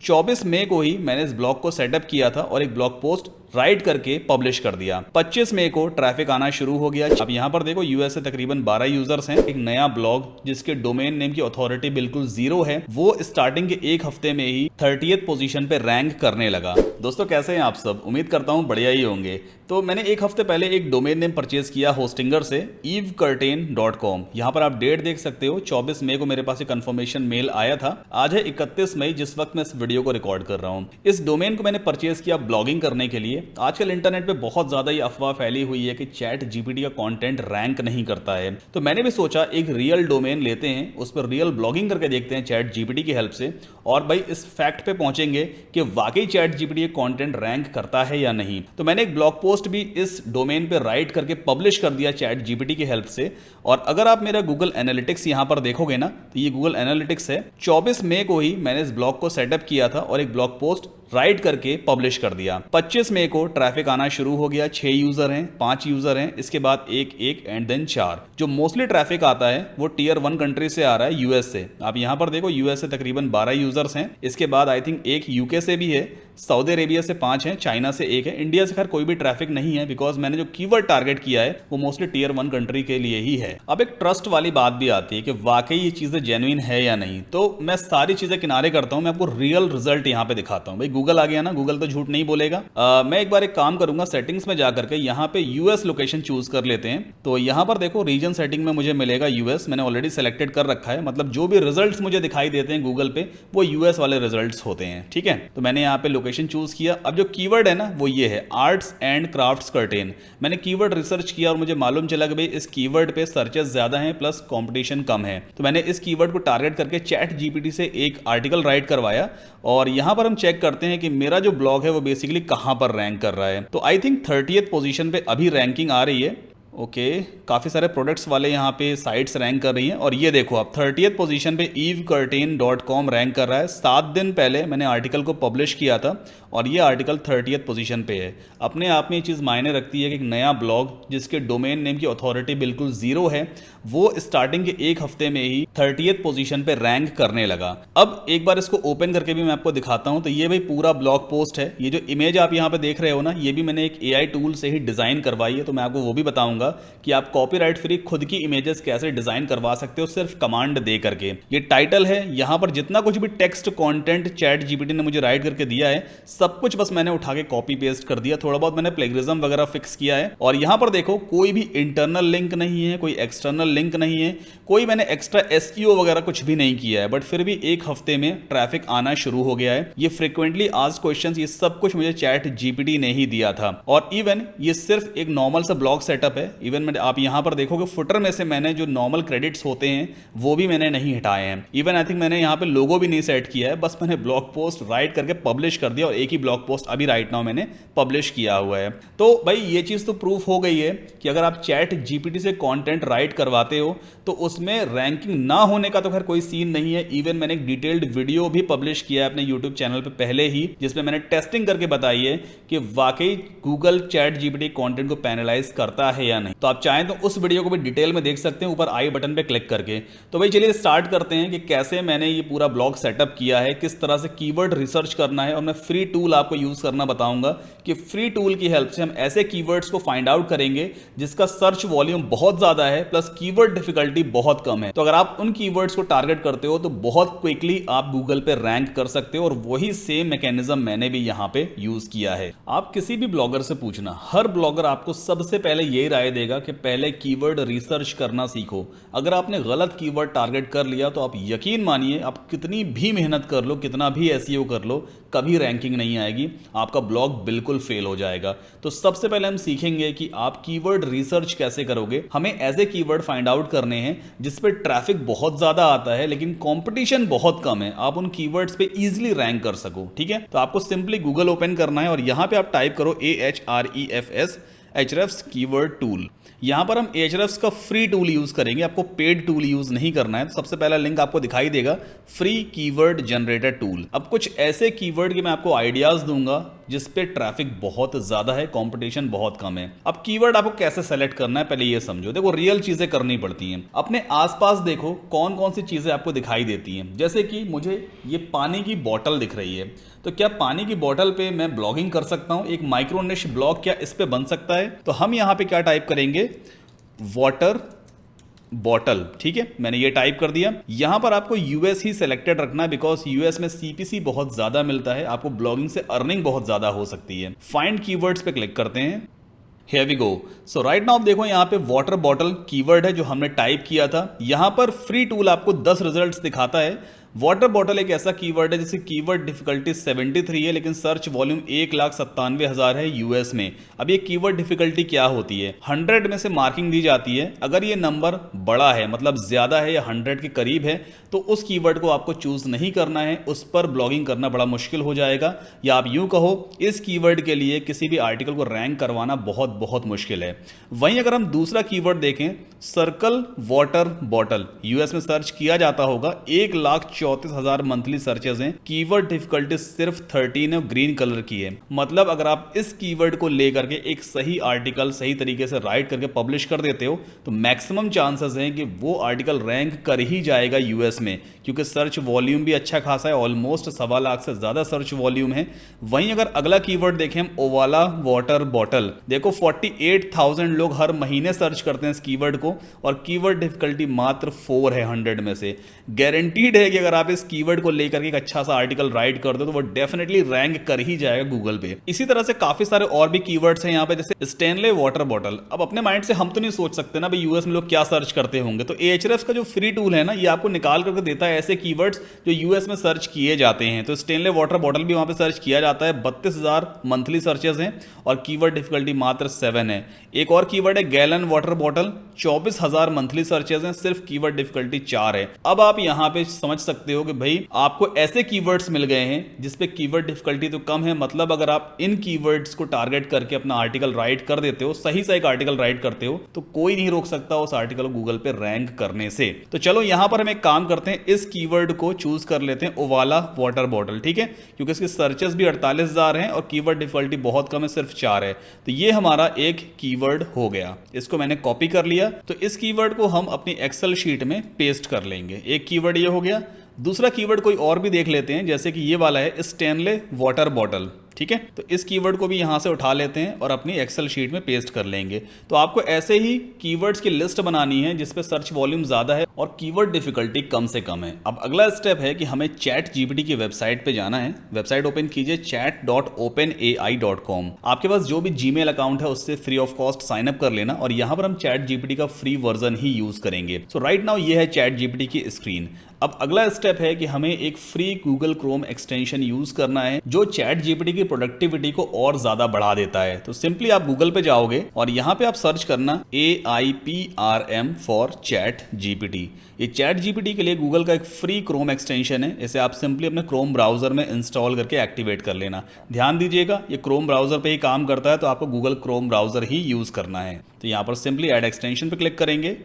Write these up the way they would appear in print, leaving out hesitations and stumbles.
24 मई को ही मैंने इस ब्लॉग को सेटअप किया था और एक ब्लॉग पोस्ट राइट करके पब्लिश कर दिया। 25 मई को ट्रैफिक आना शुरू हो गया। अब यहां पर देखो यूएस से तकरीबन 12 यूजर्स हैं। एक नया ब्लॉग जिसके डोमेन नेम की अथॉरिटी बिल्कुल जीरो है, वो स्टार्टिंग के एक हफ्ते में ही 30th पोजीशन पे रैंक करने लगा। दोस्तों कैसे हैं आप सब? उम्मीद करता हूं बढ़िया ही होंगे। तो मैंने एक हफ्ते पहले एक डोमेन नेम परचेज किया होस्टिंगर से evecurtain.com। यहां पर आप डेट देख सकते हो, 24 मई को मेरे पास एक कंफर्मेशन मेल आया था। आज है 31 मई जिस वक्त मैं इस वीडियो को रिकॉर्ड कर रहा हूं। इस डोमेन को मैंने परचेज किया ब्लॉगिंग करने के लिए। आजकल इंटरनेट पे बहुत ज्यादा ये अफवाह फैली हुई है कि चैट जीपीटी का कंटेंट रैंक नहीं करता है, तो मैंने भी सोचा एक रियल डोमेन लेते हैं, उस पर रियल ब्लॉगिंग करके देखते हैं चैट जीपीटी की हेल्प से, और भाई इस फैक्ट पे पहुंचेंगे कि वाकई चैट जीपीटी का कंटेंट रैंक करता है या नहीं। तो मैंने एक ब्लॉग पोस्ट भी इस डोमेन पे राइट करके पब्लिश कर दिया चैट जीपीटी की हेल्प से। और अगर आप मेरा गूगल एनालिटिक्स यहां पर देखोगे ना, तो ये गूगल एनालिटिक्स है। 24 मई को ही मैंने इस ब्लॉग को सेटअप किया था और एक ब्लॉग पोस्ट राइट करके पब्लिश कर दिया। 25 मई को ट्रैफिक आना शुरू हो गया। 6 यूजर हैं, 5 यूजर हैं, इसके बाद एक एंड देन 4। जो मोस्टली ट्रैफिक आता है वो टियर 1 कंट्री से आ रहा है, यूएस से। आप यहां पर देखो यूएस से तकरीबन 12 यूजर्स हैं, इसके बाद आई थिंक एक यूके से भी है, सऊदी अरेबिया से 5 हैं, चाइना से 1 है, इंडिया से खैर कोई भी ट्रैफिक नहीं है, बिकॉज मैंने जो कीवर्ड टारगेट किया है वो मोस्टली टियर 1 कंट्री के लिए ही है। अब एक ट्रस्ट वाली बात भी आती है कि वाकई ये चीजें जेन्युइन है या नहीं। तो मैं सारी चीजें किनारे करता हूं, मैं आपको रियल रिजल्ट यहां पे दिखाता हूं। भाई गूगल आ गया ना, गूगल तो झूठ नहीं बोलेगा। मैं एक बार एक काम करूंगा, सेटिंग्स में जाकर के यहां पे यूएस लोकेशन चूज कर लेते हैं। तो यहां पर देखो रीजन सेटिंग में मुझे मिलेगा यूएस, मैंने ऑलरेडी सेलेक्टेड कर रखा है। मतलब जो भी रिजल्ट्स मुझे दिखाई देते हैं गूगल पे वो यूएस वाले रिजल्ट्स होते हैं, ठीक है। तो मैंने यहाँ पे लोकेशन चूज किया। अब जो कीवर्ड है ना वो ये है, आर्ट्स एंड क्राफ्ट्स कर्टेन। मैंने कीवर्ड रिसर्च किया और मुझे मालूम चला कि भाई इस कीवर्ड पे सर्चेस ज्यादा हैं प्लस कंपटीशन कम है। तो मैंने इस कीवर्ड को टारगेट करके चैट जीपीटी से एक आर्टिकल राइट करवाया और यहां पर हम चेक करते हैं कि मेरा जो ब्लॉग है वो बेसिकली कहां पर रैंक कर रहा है। तो आई थिंक 30th पोजीशन पे अभी रैंकिंग आ रही है। ओके, काफ़ी सारे प्रोडक्ट्स वाले यहाँ पे साइट्स रैंक कर रही हैं और ये देखो आप 30th पोजीशन पे evecurtain.com रैंक कर रहा है। 7 दिन पहले मैंने आर्टिकल को पब्लिश किया था और ये आर्टिकल 30th पोजीशन पे है। अपने आप में ये चीज़ मायने रखती है कि एक नया ब्लॉग जिसके डोमेन नेम की अथॉरिटी बिल्कुल जीरो है, वो स्टार्टिंग के एक हफ्ते में ही 30th पोजीशन पे रैंक करने लगा। अब एक बार इसको ओपन करके भी मैं आपको दिखाता हूँ। तो ये भाई पूरा ब्लॉग पोस्ट है। ये जो इमेज आप यहाँ पे देख रहे हो ना, ये भी मैंने एक AI टूल से ही डिज़ाइन करवाई है। तो मैं आपको वो भी बताऊंगा कि आप कॉपीराइट फ्री खुद की इमेजेस कैसे डिजाइन करवा सकते हो सिर्फ कमांड दे करके। ये टाइटल है, यहां पर जितना कुछ भी टेक्स्ट कंटेंट चैट जीपीटी ने मुझे राइट करके दिया है सब कुछ बस मैंने उठा के कॉपी पेस्ट कर दिया। थोड़ा बहुत मैंने प्लेगरिज्म वगैरह फिक्स किया है। और यहां पर देखो कोई भी इंटरनल लिंक नहीं है, कोई एक्सटर्नल लिंक नहीं है, कोई मैंने एक्स्ट्रा एसईओ वगैरह कुछ भी नहीं किया है। बट फिर भी एक हफ्ते में ट्रैफिक आना शुरू हो गया है। ये फ्रिक्वेंटली आस्क्ड क्वेश्चंस, ये सब कुछ मुझे चैट जीपीटी ने ही दिया था। और इवन ये सिर्फ एक नॉर्मल सा ब्लॉग सेटअप है। इवन आप यहां पर देखोगे फुटर में से मैंने जो नॉर्मल क्रेडिट्स होते हैं वो भी मैंने नहीं हटाए हैं। इवन आई थिंक मैंने यहां पे लोगो भी नहीं सेट किया है, बस मैंने ब्लॉग पोस्ट राइट करके पब्लिश कर दिया और एक ही ब्लॉग पोस्ट अभी राइट नाउ मैंने पब्लिश किया हुआ है। तो भाई ये चीज तो प्रूफ हो गई है कि अगर आप चैट जीपीटी से कंटेंट राइट करवाते हो तो उसमें रैंकिंग ना होने का तो खैर कोई सीन नहीं है। इवन मैंने एक डिटेल्ड वीडियो भी पब्लिश किया है अपने यूट्यूब चैनल पे पहले ही, जिसमें मैंने टेस्टिंग करके बताई है कि वाकई गूगल चैट जीपीटी कंटेंट को पैनलाइज करता है या नहीं। तो आप चाहें तो उस वीडियो को भी डिटेल में देख सकते हैं ऊपर आई बटन पे क्लिक करके। तो भाई चलिए स्टार्ट करते हैं कि कैसे मैंने ये पूरा ब्लॉग सेटअप किया है, किस तरह से कीवर्ड रिसर्च करना है। और मैं फ्री टूल आपको यूज करना बताऊंगा कि फ्री टूल की हेल्प से हम ऐसे कीवर्ड्स को फाइंड आउट करेंगे जिसका सर्च वॉल्यूम बहुत ज्यादा है प्लस कीवर्ड डिफिकल्टी बहुत कम है। तो अगर आप उन कीवर्ड्स को टारगेट करते हो तो बहुत क्विकली आप गूगल पे रैंक कर सकते हो। और वही सेम मैकेनिज्म मैंने भी यहां पे यूज किया है। आप किसी भी ब्लॉगर से पूछना, हर ब्लॉगर आपको सबसे पहले यही राय देगा कि पहले कीवर्ड रिसर्च करना सीखो। अगर आपने गलत कीवर्ड टारगेट कर लिया तो आप यकीन मानिए आप कितनी भी मेहनत कर लो, कितना भी एसईओ कर लो, कभी रैंकिंग नहीं आएगी, आपका ब्लॉग बिल्कुल फेल हो जाएगा। तो सबसे पहले हम सीखेंगे कि आप कीवर्ड रिसर्च कैसे करोगे। हमें ऐसे कीवर्ड फाइंड आउट करने हैं जिस पे ट्रैफिक बहुत ज्यादा आता है लेकिन कंपटीशन बहुत कम है, आप उन कीवर्ड्स पे इजीली रैंक कर सको। ठीक है, तो आपको सिंपली गूगल ओपन करना है और यहां पे आप टाइप करो AHREFS Ahrefs कीवर्ड टूल। यहाँ पर हम Ahrefs का फ्री टूल यूज करेंगे, आपको पेड टूल यूज नहीं करना है। तो सबसे पहला लिंक आपको दिखाई देगा, फ्री कीवर्ड जनरेटर टूल। अब कुछ ऐसे कीवर्ड के मैं आपको आइडियाज दूंगा जिस पे ट्रैफिक बहुत ज्यादा है, कंपटीशन बहुत कम है। अब कीवर्ड आपको कैसे सेलेक्ट करना है पहले ये समझो। देखो रियल चीजें करनी पड़ती हैं, अपने आसपास देखो कौन कौन सी चीजें आपको दिखाई देती हैं। जैसे कि मुझे ये पानी की बोतल दिख रही है, तो क्या पानी की बोतल पे मैं ब्लॉगिंग कर सकता हूं? एक माइक्रो निश ब्लॉग क्या इस पे बन सकता है? तो हम यहां पे क्या टाइप करेंगे, वाटर बॉटल। ठीक है, मैंने ये टाइप कर दिया। यहां पर आपको यूएस ही सिलेक्टेड रखना है, बिकॉज यूएस में सीपीसी बहुत ज्यादा मिलता है, आपको ब्लॉगिंग से अर्निंग बहुत ज्यादा हो सकती है। फाइंड कीवर्ड्स पे क्लिक करते हैं। Here we go. So right now देखो यहाँ पे वाटर बॉटल कीवर्ड है जो हमने टाइप किया था। यहाँ पर फ्री टूल आपको 10 रिजल्ट्स दिखाता है। वाटर बॉटल एक ऐसा कीवर्ड है जिसकी कीवर्ड डिफिकल्टी 73 है, लेकिन सर्च वॉल्यूम 1,97,000 है यूएस में। अब ये कीवर्ड डिफिकल्टी क्या होती है, 100 में से मार्किंग दी जाती है। अगर ये नंबर बड़ा है, मतलब ज्यादा है या 100 के करीब है, तो उस कीवर्ड को आपको चूज नहीं करना है, उस पर ब्लॉगिंग करना बड़ा मुश्किल हो जाएगा। या आप यूं कहो, इस कीवर्ड के लिए किसी भी आर्टिकल को रैंक करवाना बहुत बहुत मुश्किल है। वहीं अगर हम दूसरा कीवर्ड देखें, सर्कल वाटर बॉटल, यूएस में सर्च किया जाता होगा, 1,34,000 मंथली सर्चेस हैं। कीवर्ड डिफिकल्टी सिर्फ 13 है, ग्रीन कलर की है। मतलब अगर आप इस कीवर्ड को लेकर के एक सही आर्टिकल सही तरीके से राइट करके पब्लिश कर देते हो, तो मैक्सिमम चांसेस हैं कि वो आर्टिकल रैंक कर ही जाएगा यूएस में, क्योंकि सर्च वॉल्यूम भी अच्छा खासा है, ऑलमोस्ट 1.25 लाख से ज्यादा सर्च वॉल्यूम है। वहीं अगर अगला कीवर्ड देखें हम, ओवाला वाटर बॉटल, देखो 48,000 लोग हर महीने सर्च करते हैं इस कीवर्ड को, और कीवर्ड डिफिकल्टी मात्र 4 है 100 में से। गारंटीड है कि अगर आप इस कीवर्ड को लेकर के एक अच्छा सा आर्टिकल राइट कर दो तो वो डेफिनेटली रैंक कर ही जाएगा गूगल पे। इसी तरह से काफी सारे और भी कीवर्ड्स हैं यहाँ पे, जैसे स्टेनले वाटर बॉटल। अब अपने माइंड से हम तो नहीं सोच सकते ना भाई यूएस में लोग क्या सर्च करते होंगे, तो Ahrefs का जो फ्री टूल है ना, ये आपको निकाल करके देता है ऐसे कीवर्ड्स जो यूएस में सर्च किए जाते हैं। तो स्टेनले वाटर बॉटल भी वहां पे सर्च किया जाता है, 32,000 मंथली सर्चेस हैं और कीवर्ड डिफिकल्टी मात्र 7 है। एक और कीवर्ड है gallon water bottle, 24,000 monthly searches हैं, सिर्फ कीवर्ड डिफिकल्टी 4 है। अब आप यहां पे समझ सकते हो कि भाई आपको ऐसे कीवर्ड्स मिल गए हैं जिसपे कीवर्ड डिफिकल्टी तो कम है। मतलब अगर आप इन कीवर्ड्स को टारगेट करके अपना आर्टिकल राइट कर देते हो, सही सा एक आर्टिकल राइट करते हो, तो कोई नहीं रोक सकता उस आर्टिकल को गूगल पे रैंक करने से। तो चलो यहां पर हम एक काम करते हैं, इस कीवर्ड को चूज कर लेते हैं, ओवाला वाटर बॉटल। ठीक है, क्योंकि इसके सर्चेस भी 48,000 हैं और कीवर्ड डिफिकल्टी बहुत कम है, सिर्फ 4 है। तो ये हमारा एक कीवर्ड हो गया, इसको मैंने कॉपी कर लिया। तो इस कीवर्ड को हम अपनी एक्सेल शीट में पेस्ट कर लेंगे। एक कीवर्ड ये हो गया। दूसरा कीवर्ड कोई और भी देख लेते हैं, जैसे कि ये वाला है स्टेनले वाटर बॉटल। ठीक है, तो इस कीवर्ड को भी यहां से उठा लेते हैं और अपनी एक्सेल शीट में पेस्ट कर लेंगे। तो आपको ऐसे ही कीवर्ड्स की लिस्ट बनानी है जिसपे सर्च वॉल्यूम ज्यादा है और कीवर्ड डिफिकल्टी कम से कम है। अब अगला स्टेप है कि हमें चैट जीपीटी की वेबसाइट पे जाना है। वेबसाइट ओपन कीजिए, chat.openai.com। आपके पास जो भी जीमेल अकाउंट है उससे free of cost sign up कर लेना और यहां पर हम चैट जीपीटी का फ्री वर्जन ही यूज करेंगे। सो राइट नाउ ये है चैट जीपीटी की स्क्रीन। अब अगला स्टेप है कि हमें एक free Google Chrome extension use करना है जो चैट जीपीटी की प्रोडक्टिविटी को और ज्यादा बढ़ा देता है। तो सिंपली आप गूगल पे जाओगे और यहां पे आप सर्च करना AIPRM फॉर चैट जीपीटी। ये चैट जीपीटी के लिए गूगल का एक फ्री क्रोम एक्सटेंशन है। इसे आप सिंपली अपने क्रोम ब्राउजर में इंस्टॉल करके एक्टिवेट कर लेना। ध्यान दीजिएगा ये क्रोम ब्राउजर पे ही काम करता है, तो आपको गूगल क्रोम ब्राउजर ही यूज करना है। तो यहां पर सिंपली ऐड एक्सटेंशन पे क्लिक करेंगे।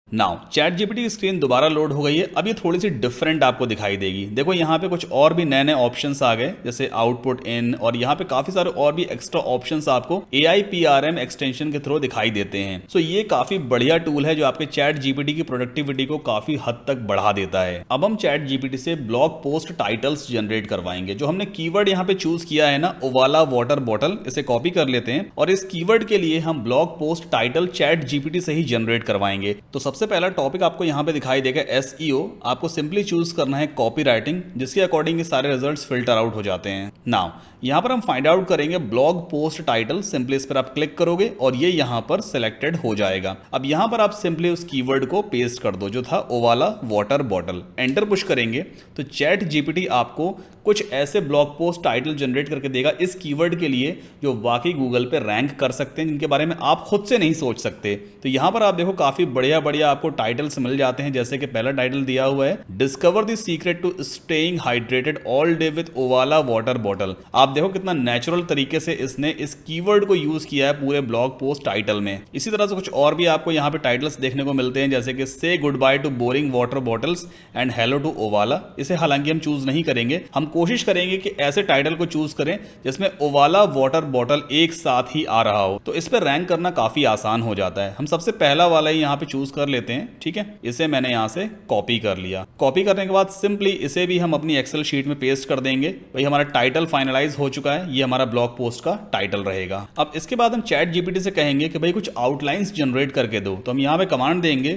नाउ चैट जीपीटी की स्क्रीन दोबारा लोड हो गई है। अब ये थोड़ी सी डिफरेंट आपको दिखाई देगी। देखो यहाँ पे कुछ और भी नए नए ऑप्शंस आ गए, जैसे आउटपुट इन, और यहाँ पे काफी सारे और भी एक्स्ट्रा ऑप्शंस आपको AIPRM एक्सटेंशन के थ्रू दिखाई देते हैं। सो ये काफी बढ़िया टूल है जो आपके चैट जीपीटी की प्रोडक्टिविटी को काफी हद तक बढ़ा देता है। अब हम चैट जीपीटी से ब्लॉग पोस्ट टाइटल्स जनरेट करवाएंगे। जो हमने कीवर्ड यहाँ पे चूज किया है ना, ओवाला वाटर बॉटल, इसे कॉपी कर लेते हैं और इस कीवर्ड के लिए हम blog post title chat GPT से ही जनरेट करवाएंगे। तो सबसे पहला टॉपिक आपको यहां पे दिखाई देगा SEO। आपको सिंपली चूज करना है कॉपी राइटिंग, जिसके अकॉर्डिंग ये सारे रिजल्ट्स फिल्टर आउट हो जाते हैं। नाउ यहां पर हम फाइंड आउट करेंगे ब्लॉग पोस्ट टाइटल। सिंपली इस पर आप क्लिक करोगे और ये यहां पर सिलेक्टेड हो जाएगा। अब यहां पर आप सिंपली उस कीवर्ड को पेस्ट कर दो जो था Owala water bottle. Enter push करेंगे तो चैट जीपीटी आपको कुछ ऐसे ब्लॉग पोस्ट टाइटल जनरेट करके देगा इस कीवर्ड के लिए जो वाकई गूगल पे रैंक कर सकते हैं, जिनके बारे में आप खुद से नहीं सोच सकते। तो यहां पर आप देखो काफी बढ़िया आपको टाइटल्स मिल जाते हैं, जैसे कि पहला टाइटल दिया हुआ है discover the secret to staying hydrated all day with Owala water bottle. आप देखो कितना नेचुरल तरीके से इसने इस कीवर्ड को यूज किया है पूरे ब्लॉग पोस्ट टाइटल में। इसी तरह से कुछ और भी आपको यहाँ पे टाइटल्स देखने को मिलते हैं, जैसे कि say goodbye to boring water bottles and hello to Owala. इसे हालांकि हम चूज नहीं करेंगे, हम कोशिश करेंगे कि ऐसे टाइटल को चूज करें जिसमें ओवाला वाटर बॉटल एक साथ ही आ रहा हो, तो इस पर रैंक करना काफी आसान हो जाता है। हम सबसे पहला वाला ही यहाँ पे चूज कर लेते हैं, ठीक है। इसे मैंने यहाँ से कॉपी कर लिया। कॉपी करने के बाद सिंपली इसे भी हम अपनी एक्सेल शीट में पेस्ट कर देंगे। भाई हमारा टाइटल फाइनलाइज हो चुका है, ये हमारा ब्लॉग पोस्ट का टाइटल रहेगा। अब इसके बाद हम चैट जीपीटी से कहेंगे कि भाई कुछ आउटलाइंस जनरेट करके दो, तो हम यहाँ पे कमांड देंगे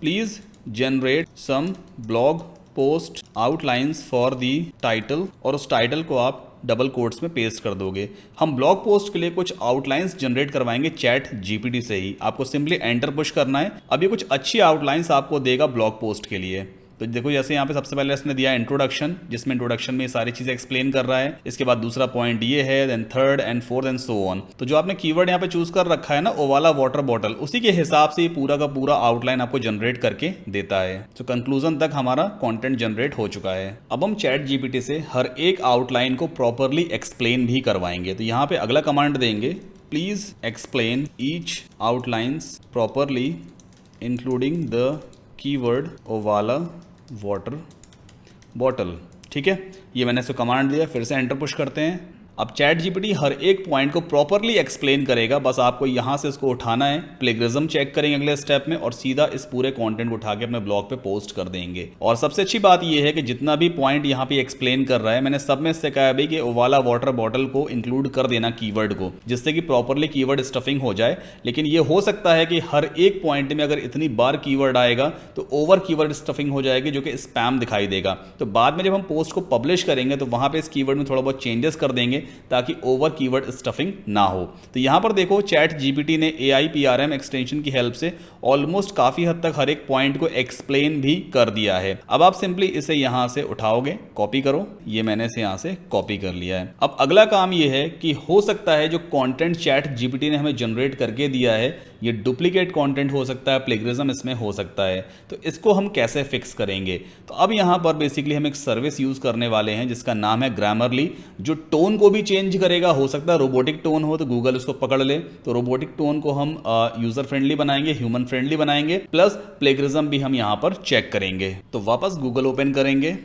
please generate some blog post outlines for the title, और उस टाइटल को आप डबल कोट्स में पेस्ट कर दोगे। हम ब्लॉग पोस्ट के लिए कुछ आउटलाइंस जनरेट करवाएंगे चैट जीपीटी से ही। आपको सिंपली एंटर पुश करना है। अब ये कुछ अच्छी आउटलाइंस आपको देगा ब्लॉग पोस्ट के लिए। तो देखो जैसे यहाँ पे सबसे पहले इसने दिया इंट्रोडक्शन, जिसमें इंट्रोडक्शन में सारी चीजें एक्सप्लेन कर रहा है। इसके बाद दूसरा पॉइंट ये है, then third and fourth and so on. तो जो आपने कीवर्ड यहाँ पे चूज कर रखा है ना ओवाला वाटर बॉटल, उसी के हिसाब से ये पूरा का पूरा आउटलाइन आपको जनरेट करके देता है। तो कंक्लूजन तक हमारा कंटेंट जनरेट हो चुका है। अब हम चैट जीपीटी से हर एक आउटलाइन को प्रॉपरली एक्सप्लेन भी करवाएंगे। तो यहाँ पे अगला कमांड देंगे please explain each outlines properly including the keyword Owala water bottle. ठीक है, ये मैंने इसको कमांड दिया। फिर से एंटर पुश करते हैं। अब चैट जीपीटी हर एक पॉइंट को प्रॉपरली एक्सप्लेन करेगा, बस आपको यहां से इसको उठाना है। प्लेगरिज्म चेक करेंगे अगले स्टेप में और सीधा इस पूरे कंटेंट को उठा के अपने ब्लॉग पे पोस्ट कर देंगे। और सबसे अच्छी बात यह है कि जितना भी पॉइंट यहां पे एक्सप्लेन कर रहा है, मैंने सब में इससे कहा है कि ओवाला वाटर बॉटल को इंक्लूड कर देना कीवर्ड को, जिससे कि प्रॉपरली कीवर्ड स्टफिंग हो जाए। लेकिन यह हो सकता है कि हर एक पॉइंट में अगर इतनी बार कीवर्ड आएगा तो ओवर कीवर्ड स्टफिंग हो जाएगी, जो कि स्पैम दिखाई देगा। तो बाद में जब हम पोस्ट को पब्लिश करेंगे तो वहां पे इस कीवर्ड में थोड़ा बहुत चेंजेस कर देंगे ताकि ओवर कीवर्ड स्टफिंग ना हो। तो यहां पर देखो चैट जीपीटी ने AIPRM एक्सटेंशन की हेल्प से ऑलमोस्ट काफी हद तक हर एक पॉइंट को एक्सप्लेन भी कर दिया है। अब आप सिंपली इसे यहां से उठाओगे, कॉपी करो। ये मैंने इसे यहां से कॉपी कर लिया है। अब अगला काम ये है कि हो सकता है जो कंटेंट चैट जीपीटी ने हमें जनरेट करके दिया है ये डुप्लीकेट कंटेंट हो सकता है, प्लेगरिज्म इसमें हो सकता है। तो इसको हम कैसे फिक्स करेंगे? तो अब यहां पर बेसिकली हम एक सर्विस यूज करने वाले हैं जिसका नाम है ग्रामरली, जो टोन को भी चेंज करेगा। हो सकता है रोबोटिक टोन हो तो गूगल उसको पकड़ ले, तो रोबोटिक टोन को हम यूजर फ्रेंडली बनाएंगे, ह्यूमन फ्रेंडली बनाएंगे, प्लस प्लेगरिज्म भी हम यहां पर चेक करेंगे। तो वापस गूगल ओपन करेंगे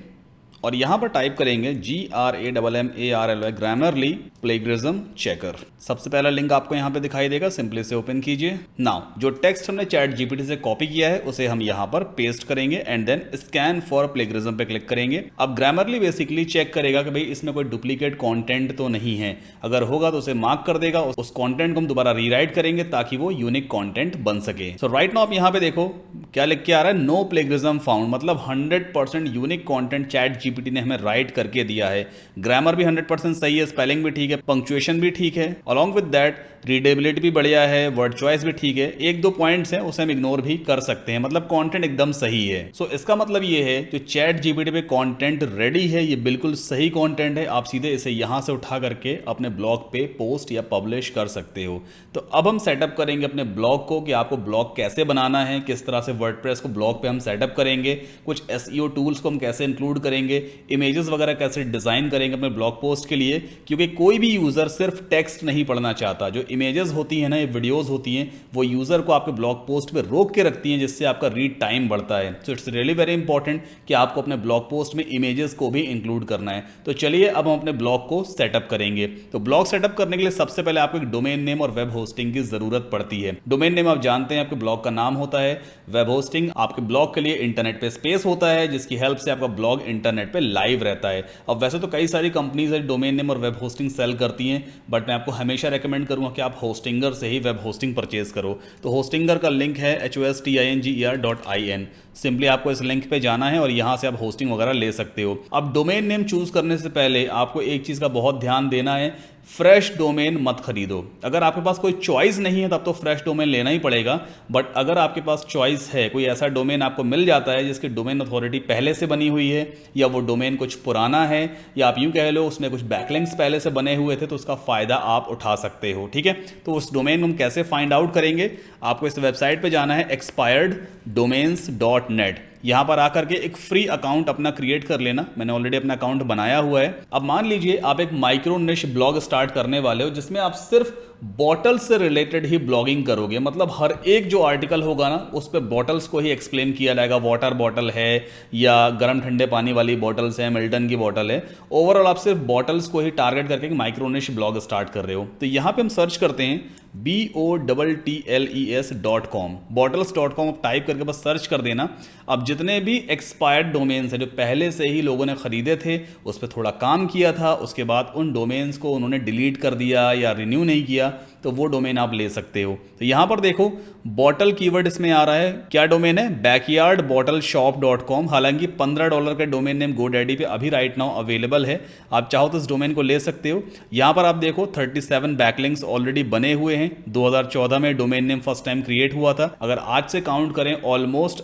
और यहां पर टाइप करेंगे GRAMMARLY ग्रामरली प्लेगरिज्म चेकर। सबसे पहला लिंक आपको यहां पे दिखाई देगा, सिंपली से ओपन कीजिए। नाउ जो टेक्स्ट हमने चैट जीपीटी से कॉपी किया है उसे हम यहां पर पेस्ट करेंगे and then scan for plagiarism पे क्लिक करेंगे। अब ग्रामरली बेसिकली चेक करेगा कि भाई इसमें कोई डुप्लीकेट कंटेंट तो नहीं है। अगर होगा तो उसे मार्क कर देगा, उस कंटेंट को हम दोबारा रीराइट करेंगे ताकि वो यूनिक कंटेंट बन सके। सो राइट नाउ आप यहां पे देखो क्या लिख के आ रहा है, नो प्लेगरिज्म फाउंड, मतलब 100% यूनिक कंटेंट चैट जीपीटी ने हमें राइट करके दिया है। ग्रामर भी 100% सही है, स्पेलिंग भी ठीक है, पंक्चुएशन भी ठीक है, अलॉन्ग विद दैट रीडेबिलिटी भी बढ़िया है, वर्ड चॉइस भी ठीक है। एक दो पॉइंट्स हैं उसे हम इग्नोर भी कर सकते हैं, मतलब कंटेंट एकदम सही है। सो इसका मतलब ये है जो चैट जीपीटी पे कंटेंट रेडी है ये बिल्कुल सही कंटेंट है। आप सीधे इसे यहां से उठा करके अपने ब्लॉग पे पोस्ट या पब्लिश कर सकते हो। तो अब हम सेटअप करेंगे अपने ब्लॉग को कि आपको ब्लॉग कैसे बनाना है, किस तरह से वर्डप्रेस को ब्लॉग पे हम सेटअप करेंगे, कुछ SEO टूल्स को हम कैसे इंक्लूड करेंगे, इमेजेस वगैरह कैसे डिजाइन करेंगे अपने ब्लॉग पोस्ट के लिए। क्योंकि कोई भी यूजर सिर्फ टेक्स्ट नहीं पढ़ना चाहता, जो इमेजेस होती हैं ना, ये वीडियोस होती हैं, वो यूजर को आपके ब्लॉग पोस्ट पे रोक के रखती हैं, जिससे आपका रीड टाइम बढ़ता है। So it's really very important कि आपको अपने ब्लॉग पोस्ट में इमेजेस को भी इंक्लूड करना है। तो चलिए अब हम अपने ब्लॉग को सेटअप करेंगे। तो ब्लॉग सेटअप करने के लिए सबसे पहले आपको एक डोमेन नेम और वेब होस्टिंग की जरूरत पड़ती है। डोमेन नेम आप जानते हैं आपके ब्लॉग का नाम होता है, वेब होस्टिंग आपके ब्लॉग के लिए इंटरनेट पे स्पेस होता है जिसकी हेल्प से आपका ब्लॉग इंटरनेट पे लाइव रहता है। अब वैसे तो कई सारी कंपनीज है डोमेन नेम और वेब होस्टिंग सेल करती हैं, बट मैं आपको हमेशा रेकमेंड करूंगा कि आप होस्टिंगर से ही वेब होस्टिंग परचेज करो। तो होस्टिंगर का लिंक है hostinger.in। सिंपली आपको इस लिंक पे जाना है और यहां से आप होस्टिंग वगैरह ले सकते हो। अब डोमेन नेम चूज करने से पहले आपको एक चीज का बहुत ध्यान देना है, फ्रेश डोमेन मत खरीदो। अगर आपके पास कोई चॉइस नहीं है तब तो फ्रेश डोमेन लेना ही पड़ेगा, बट अगर आपके पास चॉइस है, कोई ऐसा डोमेन आपको मिल जाता है जिसकी डोमेन अथॉरिटी पहले से बनी हुई है, या वो डोमेन कुछ पुराना है, या आप यूं कह लो उसमें कुछ बैकलिंक्स पहले से बने हुए थे, तो उसका फायदा आप उठा सकते हो। ठीक है, तो उस डोमेन हम कैसे फाइंड आउट करेंगे? आपको इस वेबसाइट पे जाना है expireddomains.net। यहां पर आकर के एक फ्री अकाउंट अपना क्रिएट कर लेना। मैंने ऑलरेडी अपना अकाउंट बनाया हुआ है। अब मान लीजिए आप एक माइक्रो निश ब्लॉग स्टार्ट करने वाले हो जिसमें आप सिर्फ बॉटल से रिलेटेड ही ब्लॉगिंग करोगे, मतलब हर एक जो आर्टिकल होगा ना उस पर बॉटल्स को ही एक्सप्लेन किया जाएगा। वाटर बॉटल है या गर्म ठंडे पानी वाली बॉटल्स है, मिल्टन की बॉटल है, ओवरऑल आप सिर्फ बॉटल्स को ही टारगेट करके एक माइक्रो निश ब्लॉग स्टार्ट कर रहे हो। तो यहां पे हम सर्च करते हैं BOTTLES.com, bottles.com आप टाइप करके बस सर्च कर देना। अब जितने भी एक्सपायर्ड डोमेन्स हैं जो पहले से ही लोगों ने खरीदे थे, उस पर थोड़ा काम किया था, उसके बाद उन डोमेन्स को उन्होंने डिलीट कर दिया या रिन्यू नहीं किया, तो वो डोमेन आप ले सकते हो। तो यहां पर देखो बॉटल कीवर्ड इसमें आ रहा है। क्या डोमेन है? backyardbottleshop.com। हालांकि $15 का डोमेन नेम GoDaddy पे अभी राइट नाउ अवेलेबल है, आप चाहो तो इस डोमेन को ले सकते हो। यहां पर आप देखो 37 बैकलिंक्स ऑलरेडी बने हुए हैं। 2014 में domain name first time create हुआ था। अगर आज से काउंट करें ऑलमोस्ट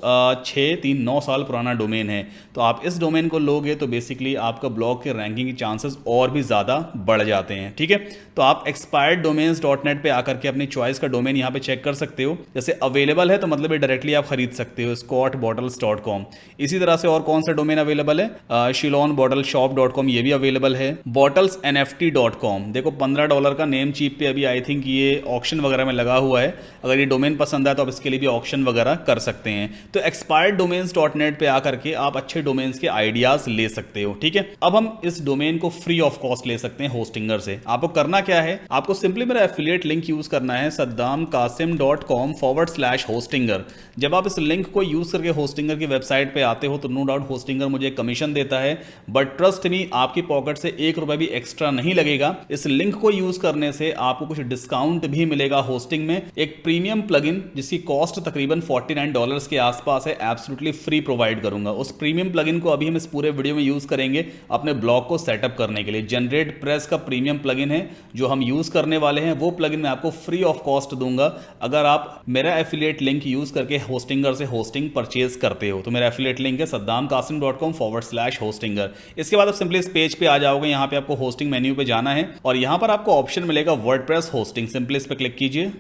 9 साल पुराना डोमेन है। तो आप इस डोमेन को लोगे तो बेसिकली आपका ब्लॉग के रैंकिंग के चांसेस और भी ज़्यादा बढ़ जाते हैं। ठीक है, तो आप expireddomains.net पे आकर के अपनी चॉइस का डोमेन यहाँ पे चेक कर सकते हो। जैसे अवेलेबल है तो मतलब ये डायरेक्टली आप खरीद सकते हो, scottbottles.com। इसी तरह से और कौन सा डोमेन अवेलेबल है? shillonbottleshop.com, ये भी अवेलेबल है। bottlesnft.com, देखो $15 का नेम चीप पे अभी आई थिंक ये ऑक्शन वगैरह में लगा हुआ है। अगर ये डोमेन पसंद आए तो आप इसके लिए भी ऑक्शन वगैरह कर सकते हैं। तो expireddomains.net पे आकर के आप अच्छे डोमेन्स के आइडियाज ले सकते हो। ठीक है, अब हम इस डोमेन को फ्री ऑफ कॉस्ट ले सकते हैं होस्टिंगर से। आपको करना क्या है? आपको सिंपली मेरा एफिलिएट लिंक यूज करना है saddamkasim.com/hostinger। जब आप इस लिंक को यूज करके होस्टिंगर की वेबसाइट पे आते हो तो नो डाउट होस्टिंगर मुझे कमीशन देता है, बट ट्रस्ट मी आपकी पॉकेट से ₹1 भी एक्स्ट्रा नहीं लगेगा। इस लिंक को यूज करने से आपको कुछ डिस्काउंट भी मिलेगा होस्टिंग में। एक प्रीमियम प्लगइन जिसकी कॉस्ट तकरीबन $49 के आसपास है, एब्सोल्युटली फ्री प्रोवाइड करूंगा। उस प्रीमियम प्लगइन को अभी हम इस पूरे वीडियो में यूज करेंगे अपने ब्लॉग को सेटअप करने के लिए। जनरेट प्रेस का प्रीमियम प्लगइन है जो हम यूज करने वाले हैं, वो प्लगइन मैं आपको फ्री ऑफ कॉस्ट दूंगा अगर आप मेरा एफिलिएट लिंक यूज करके होस्टिंगर से होस्टिंग परचेज करते हो। तो मेरा एफिलिएट लिंक है saddamkasim.com/hostinger। इसके बाद आप सिंपली इस पेज पे आ जाओगे। यहाँ पे आपको होस्टिंग मेन्यू पे जाना है और यहाँ पर आपको ऑप्शन मिलेगा वर्डप्रेस होस्टिंग। सिंपली इस पे क्लिक कीजिए।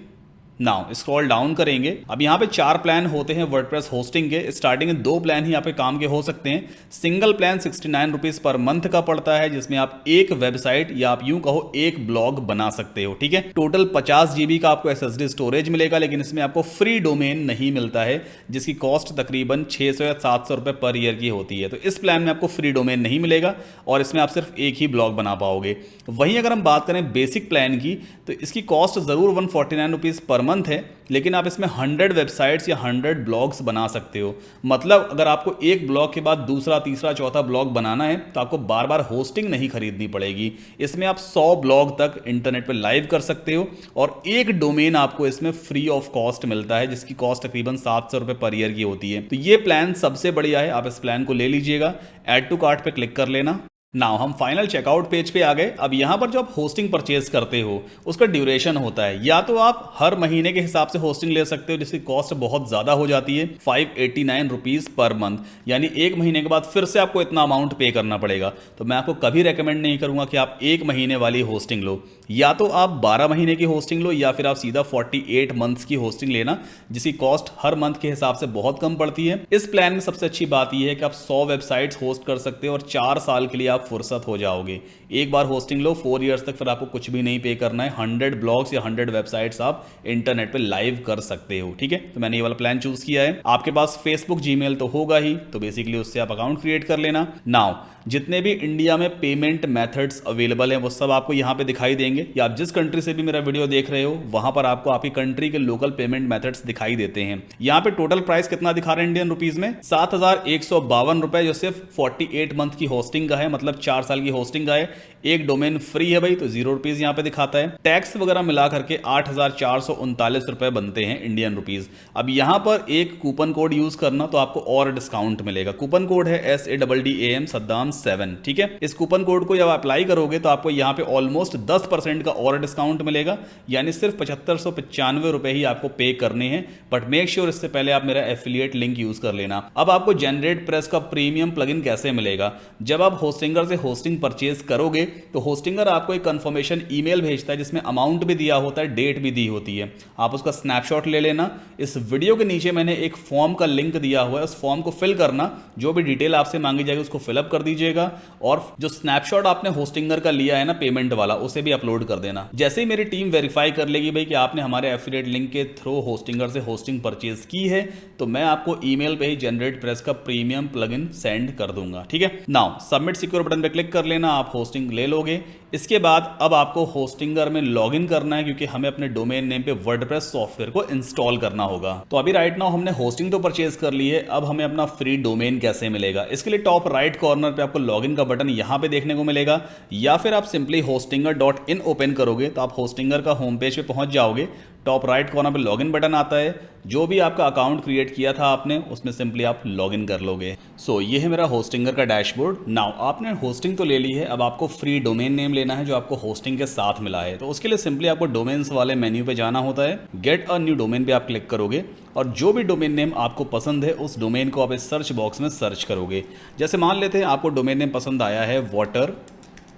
नाउ स्क्रॉल डाउन करेंगे। अब यहाँ पे 4 प्लान होते हैं वर्डप्रेस होस्टिंग के। स्टार्टिंग में 2 प्लान ही यहाँ पे काम के हो सकते हैं। Single plan 69 rupees per month का पड़ता है, जिसमें आप एक वेबसाइट या आप यूं कहो एक ब्लॉग बना सकते हो। ठीक है, टोटल 50 GB का आपको SSD स्टोरेज मिलेगा, लेकिन इसमें आपको फ्री डोमेन नहीं मिलता है जिसकी कॉस्ट तकरीबन 600 या 700 रुपए पर ईयर की होती है। तो इस प्लान में आपको फ्री डोमेन नहीं मिलेगा और इसमें आप सिर्फ एक ही ब्लॉग बना पाओगे। वहीं अगर हम बात करें बेसिक प्लान की तो इसकी कॉस्ट जरूर 149 रुपीज पर मंथ है, लेकिन आप इसमें 100 वेबसाइट्स या 100 ब्लॉग्स बना सकते हो। मतलब अगर आपको एक ब्लॉग के बाद दूसरा, तीसरा, चौथा ब्लॉग बनाना है तो आपको बार बार होस्टिंग नहीं खरीदनी पड़ेगी। इसमें आप 100 ब्लॉग तक इंटरनेट पे लाइव कर सकते हो और एक डोमेन आपको इसमें फ्री ऑफ कॉस्ट मिलता है जिसकी कॉस्ट तकरीबन 700 रुपए पर ईयर की होती है। तो ये प्लान सबसे बढ़िया है, आप इस प्लान को ले लीजिएगा। ऐड टू कार्ट पे क्लिक कर लेना। नाउ हम फाइनल चेकआउट पेज पे आ गए। अब यहां पर जो आप होस्टिंग परचेज करते हो उसका ड्यूरेशन होता है, या तो आप हर महीने के हिसाब से होस्टिंग ले सकते हो जिसकी कॉस्ट बहुत ज्यादा हो जाती है 589 रुपीज पर मंथ, यानी एक महीने के बाद फिर से आपको इतना अमाउंट पे करना पड़ेगा। तो मैं आपको कभी रेकमेंड नहीं करूंगा कि आप एक महीने वाली होस्टिंग लो। या तो आप 12 महीने की होस्टिंग लो या फिर आप सीधा 48 मंथ्स की होस्टिंग लेना जिसकी कॉस्ट हर मंथ के हिसाब से बहुत कम पड़ती है। इस प्लान में सबसे अच्छी बात यह है कि आप 100 वेबसाइट्स होस्ट कर सकते हो और 4 साल के लिए आप फुर्सत हो जाओगे। एक बार होस्टिंग लो 4 इयर्स तक, फिर आपको कुछ भी नहीं पे करना है। 100 ब्लॉग्स या 100 वेबसाइट्स आप इंटरनेट पे लाइव कर सकते हो। ठीक है, तो मैंने ये वाला प्लान चूज किया है। आपके पास फेसबुक, जीमेल तो होगा ही, तो बेसिकली उससे आप अकाउंट क्रिएट कर लेना। नाउ जितने भी इंडिया में पेमेंट मेथड्स अवेलेबल हैं वो सब आपको यहाँ पे दिखाई देंगे, या आप जिस कंट्री से भी मेरा वीडियो देख रहे हो वहां पर आपको आपकी कंट्री के लोकल पेमेंट मेथड्स दिखाई देते हैं। यहाँ पे टोटल प्राइस कितना दिखा रहे हैं इंडियन रुपीज में? 7,152 रुपए, जो सिर्फ 48 मंथ की होस्टिंग का है, मतलब 4 साल की होस्टिंग का है। एक डोमेन फ्री है भाई, तो 0 रुपीज यहाँ पे दिखाता है। टैक्स वगैरह मिला करके 8,439 रुपए बनते हैं इंडियन रुपीज। अब यहाँ पर एक कूपन कोड यूज करना तो आपको और डिस्काउंट मिलेगा। कूपन कोड है SADDAM सद्दाम Shriram7। ठीक है, इस कूपन कोड को जब अप्लाई करोगे तो आपको यहाँ पे ऑलमोस्ट 10% का और डिस्काउंट मिलेगा, यानी सिर्फ 7595 रुपए ही आपको पे करने हैं। बट मेक श्योर इससे पहले आप मेरा एफिलिएट लिंक यूज कर लेना। अब आपको जनरेट प्रेस का प्रीमियम प्लगइन कैसे मिलेगा? जब आप होस्टिंगर से होस्टिंग परचेज करोगे तो होस्टिंगर आपको एक कंफर्मेशन ईमेल भेजता है जिसमें अमाउंट भी दिया होता है, डेट भी दी होती है। आप उसका स्नैपशॉट ले लेना। इस वीडियो के नीचे मैंने एक फॉर्म का लिंक दिया हुआ है, उस फॉर्म को फिल करना, जो भी डिटेल आपसे मांगी जाएगी उसको फिलअप कर दीजिएगा और जो स्नैपशॉट आपने होस्टिंगर का लिया है ना पेमेंट वाला, उसे भी अपलोड कर देना। जैसे ही मेरी टीम वेरीफाई कर लेगी भाई कि आपने हमारे एफिलिएट लिंक के थ्रू होस्टिंगर से होस्टिंग परचेज की है, तो मैं आपको ईमेल पे ही जनरेट प्रेस का प्रीमियम प्लगइन सेंड कर दूंगा। ठीक है, नाउ सबमिट सिक्योर बटन पे क्लिक कर लेना, आप होस्टिंग ले लोगे। इसके बाद अब आपको होस्टिंगर में लॉगिन करना है, क्योंकि हमें अपने डोमेन नेम पे वर्डप्रेस सॉफ्टवेयर को इंस्टॉल करना होगा। तो अभी राइट नाउ हमने होस्टिंग तो परचेज कर ली है, अब हमें अपना फ्री डोमेन कैसे मिलेगा? इसके लिए टॉप राइट कॉर्नर पे आपको लॉगिन का बटन यहां पे देखने को मिलेगा, या फिर आप सिंपली hostinger.in ओपन करोगे तो आप होस्टिंगर का होम पेज पे पहुंच जाओगे। टॉप राइट कॉर्नर पे लॉगिन बटन आता है, जो भी आपका अकाउंट क्रिएट किया था आपने, उसमें सिंपली आप लॉगिन कर लोगे। सो ये है मेरा होस्टिंगर का डैशबोर्ड। नाउ आपने होस्टिंग तो ले ली है, अब आपको फ्री डोमेन नेम लेना है जो आपको होस्टिंग के साथ मिला है। तो उसके लिए सिंपली आपको डोमेन्स वाले मेन्यू पे जाना होता है, गेट अ न्यू डोमेन पे आप क्लिक करोगे और जो भी डोमेन नेम आपको पसंद है उस डोमेन को आप इस सर्च बॉक्स में सर्च करोगे। जैसे मान लेते हैं आपको डोमेन नेम पसंद आया है वाटर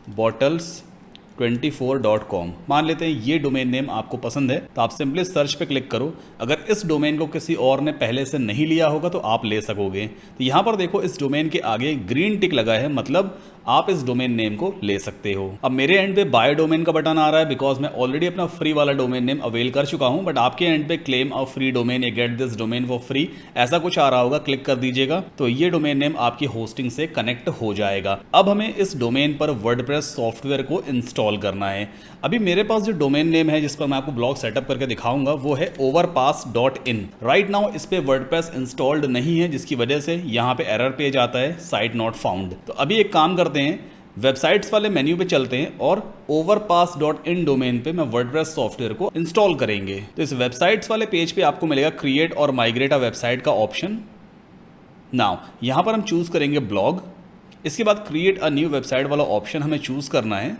बॉटल्स 24.com, मान लेते हैं ये डोमेन नेम आपको पसंद है, तो आप सिंपली सर्च पे क्लिक करो। अगर इस डोमेन को किसी और ने पहले से नहीं लिया होगा तो आप ले सकोगे। तो यहाँ पर देखो इस डोमेन के आगे ग्रीन टिक लगा है, मतलब आप इस डोमेन नेम को ले सकते हो। अब मेरे एंड पे बाय डोमेन का बटन आ रहा है, बिकॉज मैं ऑलरेडी अपना फ्री वाला डोमेन नेम अवेल कर चुका हूं। बट आपके एंड पे क्लेम अ फ्री डोमेन या get this domain for free ऐसा कुछ आ रहा होगा, क्लिक कर दीजिएगा तो ये डोमेन नेम आपकी होस्टिंग से कनेक्ट हो जाएगा। अब हमें इस डोमेन पर वर्डप्रेस सॉफ्टवेयर को इंस्टॉल करना है। अभी मेरे पास जो डोमेन नेम है जिस पर मैं आपको ब्लॉग सेटअप करके दिखाऊंगा वो है overpass.in। राइट नाउ इस पे वर्डप्रेस इंस्टॉल्ड नहीं है, जिसकी वजह से यहाँ पे एरर पेज आता है, साइट नॉट फाउंड। तो अभी एक काम करते हैं, वेबसाइट्स वाले मेन्यू पे चलते हैं और overpass.in डोमेन पे मैं वर्डप्रेस सॉफ्टवेयर को इंस्टॉल करेंगे। तो इस वेबसाइट्स वाले पेज पे आपको मिलेगा क्रिएट और माइग्रेट अ वेबसाइट का ऑप्शन। नाउ यहाँ पर हम चूज करेंगे ब्लॉग, इसके बाद क्रिएट अ न्यू वेबसाइट वाला ऑप्शन हमें चूज करना है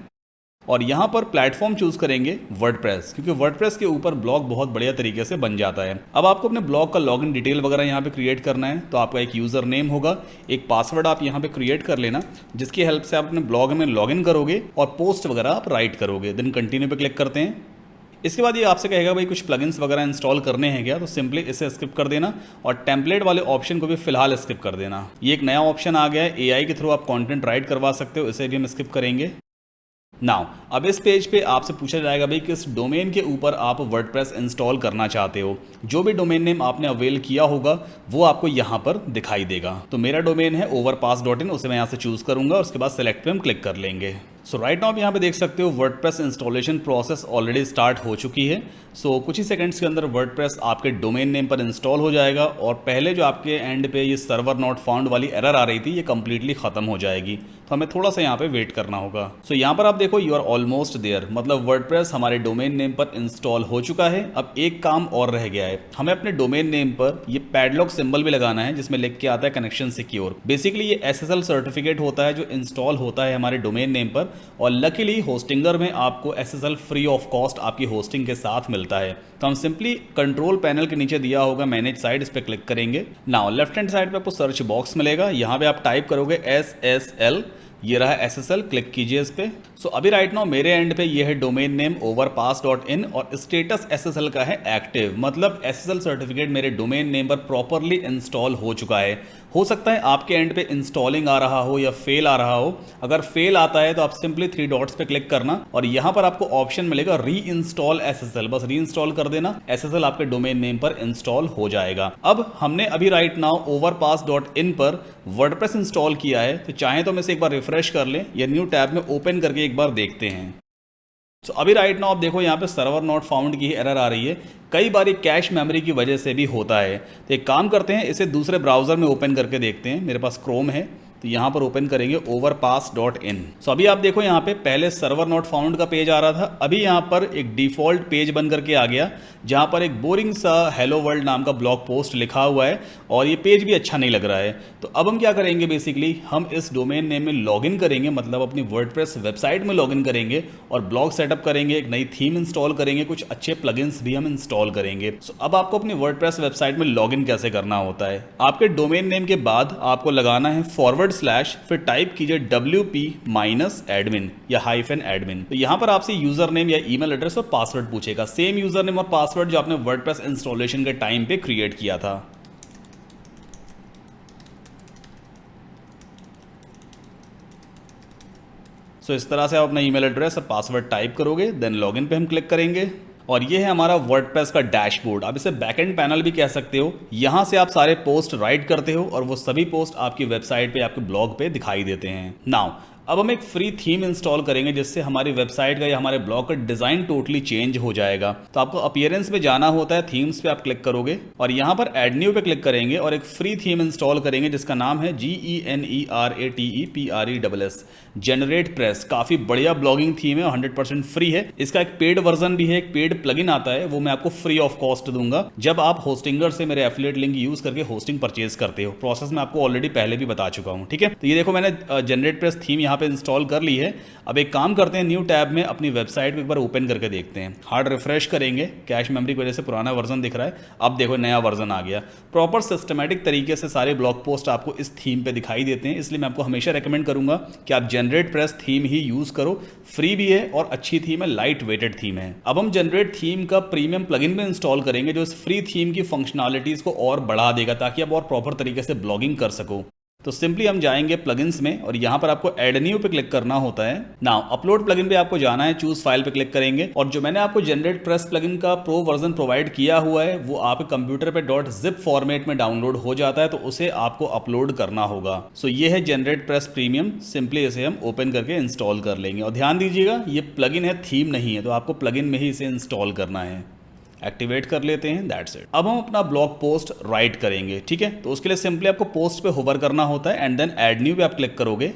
और यहाँ पर प्लेटफॉर्म चूज करेंगे वर्डप्रेस, क्योंकि वर्डप्रेस के ऊपर ब्लॉग बहुत बढ़िया तरीके से बन जाता है। अब आपको अपने ब्लॉग का लॉगिन डिटेल वगैरह यहाँ पे क्रिएट करना है, तो आपका एक यूजर नेम होगा, एक पासवर्ड आप यहाँ पे क्रिएट कर लेना, जिसकी हेल्प से आप अपने ब्लॉग में लॉगिन करोगे और पोस्ट वगैरह आप राइट करोगे। देन कंटिन्यू पे क्लिक करते हैं। इसके बाद ये आपसे कहेगा भाई कुछ प्लगइन्स वगैरह इंस्टॉल करने हैं क्या, तो सिंपली इसे स्किप कर देना और टेम्पलेट वाले ऑप्शन को भी फिलहाल स्किप कर देना। ये एक नया ऑप्शन आ गया है, एआई के थ्रू आप कंटेंट राइट करवा सकते हो, इसे भी हम स्किप करेंगे। नाउ अब इस पेज पे आपसे पूछा जाएगा भाई किस डोमेन के ऊपर आप वर्डप्रेस इंस्टॉल करना चाहते हो। जो भी डोमेन नेम आपने अवेल किया होगा वो आपको यहाँ पर दिखाई देगा। तो मेरा डोमेन है overpass.in, उसे मैं यहाँ से चूज करूंगा और उसके बाद सेलेक्ट पे हम क्लिक कर लेंगे। सो राइट नाउ आप यहाँ पे देख सकते हो WordPress installation process already start हो चुकी है। सो कुछ ही सेकंड्स के अंदर वर्डप्रेस आपके डोमेन नेम पर इंस्टॉल हो जाएगा और पहले जो आपके एंड पे ये सर्वर नॉट फाउंड वाली एरर आ रही थी ये कंप्लीटली खत्म हो जाएगी। तो हमें थोड़ा सा यहाँ पे वेट करना होगा। सो यहाँ पर आप देखो यू आर ऑलमोस्ट देयर, मतलब वर्डप्रेस हमारे डोमेन नेम पर इंस्टॉल हो चुका है। अब एक काम और रह गया है, हमें अपने डोमेन नेम पर ये पैडलॉक सिंबल भी लगाना है जिसमें लिख के आता है कनेक्शन सिक्योर। बेसिकली ये SSL सर्टिफिकेट होता है जो इंस्टॉल होता है हमारे डोमेन नेम पर, और लकीली होस्टिंगर में आपको SSL फ्री ऑफ कॉस्ट आपकी होस्टिंग के साथ मिलता है। तो हम सिंपली कंट्रोल पैनल के नीचे दिया होगा मैनेज साइट, इस पर क्लिक करेंगे। नाउ लेफ्ट हैंड साइड पे आपको सर्च बॉक्स मिलेगा, यहाँ पे आप टाइप करोगे SSL, ये रहा SSL, क्लिक कीजिए इस पे। सो अभी राइट नाउ मेरे एंड पे ये है डोमेन नेम overpass.in और स्टेटस SSL का है एक्टिव, मतलब SSL सर्टिफिकेट मेरे डोमेन नेम पर प्रॉपरली इंस्टॉल हो चुका है। हो सकता है आपके एंड पे इंस्टॉलिंग आ रहा हो या फेल आ रहा हो। अगर फेल आता है तो आप सिंपली 3 डॉट्स पे क्लिक करना और यहाँ पर आपको ऑप्शन मिलेगा री इंस्टॉल SSL, बस री इंस्टॉल कर देना, SSL आपके डोमेन नेम पर इंस्टॉल हो जाएगा। अब हमने अभी राइट नाउ overpass.in पर वर्डप्रेस इंस्टॉल किया है, तो चाहे तो हम इसे एक बार रिफ्रेश कर लें या न्यू टैब में ओपन करके एक बार देखते हैं। तो अभी राइट नाउ आप देखो यहाँ पे सर्वर नॉट फाउंड की एरर आ रही है। कई बार कैश मेमोरी की वजह से भी होता है। तो एक काम करते हैं, इसे दूसरे ब्राउजर में ओपन करके देखते हैं। मेरे पास क्रोम है, तो यहाँ पर ओपन करेंगे overpass.in। सो अभी आप देखो यहाँ पे पहले सर्वर नॉट फाउंड का पेज आ रहा था, अभी यहाँ पर एक डिफॉल्ट पेज बन करके आ गया जहाँ पर एक बोरिंग सा हेलो वर्ल्ड नाम का ब्लॉग पोस्ट लिखा हुआ है और ये पेज भी अच्छा नहीं लग रहा है। तो अब हम क्या करेंगे, बेसिकली हम इस डोमेन नेम में लॉगिन करेंगे, मतलब अपनी वर्डप्रेस वेबसाइट में लॉगिन करेंगे और ब्लॉग सेटअप करेंगे, एक नई थीम इंस्टॉल करेंगे, कुछ अच्छे प्लगइन्स भी हम इंस्टॉल करेंगे। सो अब आपको अपनी वर्डप्रेस वेबसाइट में लॉगिन कैसे करना होता है, आपके डोमेन नेम के बाद आपको लगाना है /, फिर टाइप कीजिए WP-admin या -admin। तो यहां पर आपसे यूजर नेम या ईमेल एड्रेस और पासवर्ड पूछेगा, सेम यूजर नेम और पासवर्ड जो आपने वर्डप्रेस इंस्टॉलेशन के टाइम पे क्रिएट किया था। सो इस तरह से आप अपना ईमेल एड्रेस और पासवर्ड टाइप करोगे, देन लॉगिन पे हम क्लिक करेंगे और ये है हमारा वर्डप्रेस का डैशबोर्ड। आप इसे बैकएंड पैनल भी कह सकते हो। यहां से आप सारे पोस्ट राइट करते हो और वो सभी पोस्ट आपकी वेबसाइट पे, आपके ब्लॉग पे दिखाई देते हैं। नाउ अब हम एक फ्री थीम इंस्टॉल करेंगे जिससे हमारी वेबसाइट का या हमारे ब्लॉग का डिजाइन टोटली चेंज हो जाएगा। तो आपको अपीयरेंस पे जाना होता है, थीम्स पे आप क्लिक करोगे और यहाँ पर ऐड न्यू पे क्लिक करेंगे और एक फ्री थीम इंस्टॉल करेंगे जिसका नाम है GENERATEPRESS जनरेट प्रेस। काफी बढ़िया ब्लॉगिंग थीम है, 100% फ्री है। इसका एक पेड वर्जन भी है, एक पेड प्लगइन आता है, वो मैं आपको फ्री ऑफ कॉस्ट दूंगा जब आप होस्टिंगर से मेरे एफिलिएट लिंक यूज करके होस्टिंग परचेज करते हो। प्रोसेस मैं आपको ऑलरेडी पहले भी बता चुका हूँ, ठीक है। तो ये देखो मैंने जनरेट प्रेस थीम यहाँ पे इंस्टॉल कर ली है। अब एक काम करते हैं, न्यू टैब में अपनी वेबसाइट को एक बार ओपन करके देखते हैं। हार्ड रिफ्रेश करेंगे, कैश मेमोरी की वजह से पुराना वर्जन दिख रहा है, अब देखो नया वर्जन आ गया। प्रॉपर सिस्टमैटिक तरीके से सारे ब्लॉग पोस्ट आपको इस थीम पे दिखाई देते हैं, इसलिए मैं आपको हमेशा रेकमेंड करूंगा कि आप जनरेट प्रेस थीम ही यूज करो। फ्री भी है और अच्छी थीम है, लाइट वेटेड थीम है। अब हम जनरेट थीम का प्रीमियम प्लगइन में इंस्टॉल करेंगे जो इस फ्री थीम की फंक्शनैलिटीज को और बढ़ा देगा ताकि आप और प्रॉपर तरीके से ब्लॉगिंग कर सको। तो सिंपली हम जाएंगे प्लगइन्स में और यहां पर आपको ऐड न्यू पे क्लिक करना होता है। नाउ अपलोड प्लगइन पे आपको जाना है, चूज फाइल पे क्लिक करेंगे और जो मैंने आपको जनरेट प्रेस प्लगइन का प्रो वर्जन प्रोवाइड किया हुआ है वो आपके कंप्यूटर पे .zip फॉर्मेट में डाउनलोड हो जाता है, तो उसे आपको अपलोड करना होगा। सो ये है जनरेट प्रेस प्रीमियम, सिंपली इसे हम ओपन करके इंस्टॉल कर लेंगे। और ध्यान दीजिएगा ये प्लगइन है, थीम नहीं है, तो आपको प्लगइन में ही इसे इंस्टॉल करना है। एक्टिवेट कर लेते हैं, दैट्स इट। अब हम अपना ब्लॉग पोस्ट राइट करेंगे, ठीक है। तो उसके लिए सिंपली आपको पोस्ट पे होवर करना होता है एंड देन ऐड न्यू पे आप क्लिक करोगे।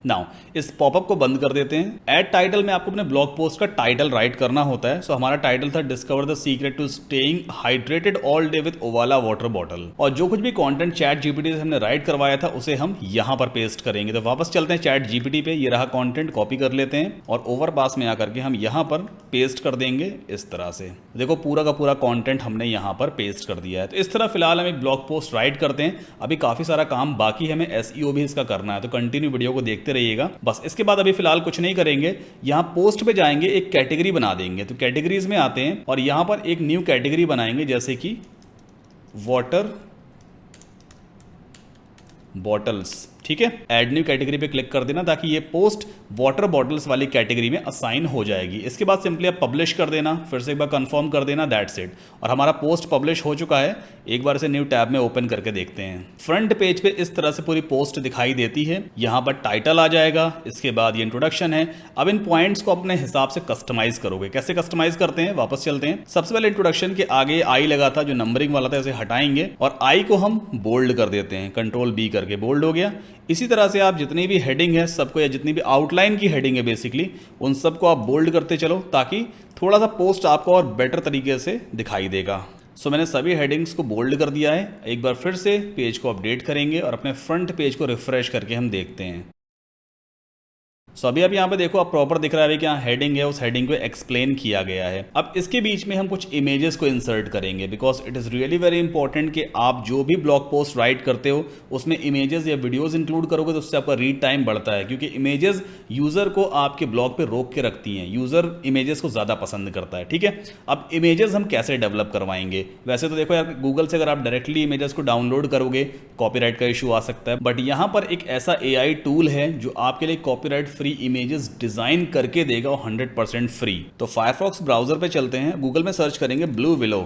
नाउ इस पॉपअप को बंद कर देते हैं। ऐड टाइटल में आपको अपने ब्लॉग पोस्ट का टाइटल राइट करना होता है। सो हमारा टाइटल था discover the secret to staying hydrated all day with Owala water bottle. और जो कुछ भी कंटेंट चैट जीपीटी से हमने राइट करवाया था उसे हम यहां पर पेस्ट करेंगे। तो वापस चलते हैं चैट जीपीटी पे, ये रहा कंटेंट, कॉपी कर लेते हैं और ओवरपास में आकर के हम यहां पर पेस्ट कर देंगे इस तरह से। देखो पूरा का पूरा कंटेंट हमने यहां पर पेस्ट कर दिया है। तो इस तरह फिलहाल हम एक ब्लॉग पोस्ट राइट करते हैं। अभी काफी सारा काम बाकी है, हमें SEO भी इसका करना है, तो कंटिन्यू वीडियो को देखते रहिएगा। बस इसके बाद अभी फिलहाल कुछ नहीं करेंगे, यहां पोस्ट पे जाएंगे, एक कैटेगरी बना देंगे। तो कैटेगरीज में आते हैं और यहां पर एक न्यू कैटेगरी बनाएंगे जैसे कि वाटर बॉटल्स, ठीक है। ऐड न्यू कैटेगरी पे क्लिक कर देना ताकि ये पोस्ट वाटर बॉटल्स वाली कैटेगरी में असाइन हो जाएगी। इसके बाद सिंपली आप पब्लिश कर देना, फिर से एक बार कंफर्म कर देना, दैट्स इट। और हमारा पोस्ट पब्लिश हो चुका है। एक बार से न्यू टैब में ओपन करके देखते हैं। फ्रंट पेज पे इस तरह से पूरी पोस्ट दिखाई देती है। यहां पर टाइटल आ जाएगा, इसके बाद ये इंट्रोडक्शन है। अब इन पॉइंट्स को अपने हिसाब से कस्टमाइज करोगे। कैसे कस्टमाइज करते हैं, वापस चलते हैं। सबसे पहले इंट्रोडक्शन के आगे आई लगा था जो नंबरिंग वाला था, इसे हटाएंगे और आई को हम बोल्ड कर देते हैं, Ctrl B करके बोल्ड हो गया। इसी तरह से आप जितनी भी हेडिंग है सबको, या जितनी भी आउटलाइन की हेडिंग है बेसिकली, उन सबको आप बोल्ड करते चलो ताकि थोड़ा सा पोस्ट आपको और बेटर तरीके से दिखाई देगा। सो मैंने सभी हेडिंग्स को बोल्ड कर दिया है। एक बार फिर से पेज को अपडेट करेंगे और अपने फ्रंट पेज को रिफ्रेश करके हम देखते हैं। सो अभी आप यहाँ पे देखो, आप प्रॉपर दिख रहा है कि यहाँ हेडिंग है, उस हेडिंग को एक्सप्लेन किया गया है। अब इसके बीच में हम कुछ इमेजेस को इंसर्ट करेंगे because it is really very important कि आप जो भी ब्लॉग पोस्ट राइट करते हो उसमें इमेजेस या वीडियोस इंक्लूड करोगे तो उससे आपका रीड टाइम बढ़ता है, क्योंकि इमेजेस यूजर को आपके ब्लॉग पे रोक के रखती हैं। यूजर इमेजेस को ज़्यादा पसंद करता है, ठीक है। अब इमेजेस हम कैसे डेवलप करवाएंगे, वैसे तो देखो यार गूगल से अगर आप डायरेक्टली इमेजेस को डाउनलोड करोगे कॉपीराइट का इशू आ सकता है, बट यहाँ पर एक ऐसा AI टूल है जो आपके लिए कॉपीराइट फ्री इमेजेस डिजाइन करके देगा, 100% फ्री। तो फायरफॉक्स ब्राउजर पे चलते हैं, गूगल में सर्च करेंगे ब्लू विलो।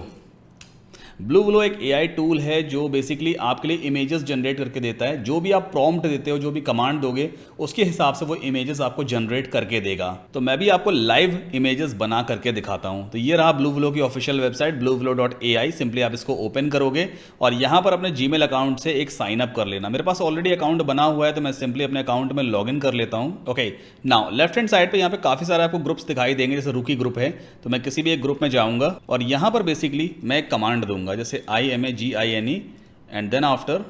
ब्लूविलो एक AI टूल है जो बेसिकली आपके लिए इमेजेस जनरेट करके देता है। जो भी आप प्रॉम्प्ट देते हो, जो भी कमांड दोगे, उसके हिसाब से वो इमेजेस आपको जनरेट करके देगा। तो मैं भी आपको लाइव इमेजेस बना करके दिखाता हूं। तो ये रहा ब्लूविलो की ऑफिशियल वेबसाइट bluevilo.ai। सिंपली आप इसको ओपन करोगे और यहां पर अपने जीमेल अकाउंट से एक साइन अप कर लेना। मेरे पास ऑलरेडी अकाउंट बना हुआ है तो मैं सिंपली अपने अकाउंट में लॉग इन कर लेता हूं। Okay, now left hand side पे यहाँ पे काफी सारे आपको ग्रुप्स दिखाई देंगे। जैसे रूकी ग्रुप है तो मैं किसी भी एक ग्रुप में जाऊंगा और यहां पर बेसिकली मैं एक कमांड दूंगा, जैसे IMAGINE and then after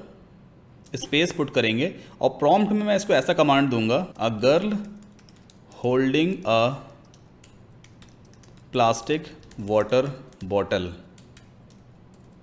space put करेंगे और प्रॉम्प्ट में मैं इसको ऐसा कमांड दूंगा, a girl holding a plastic water bottle.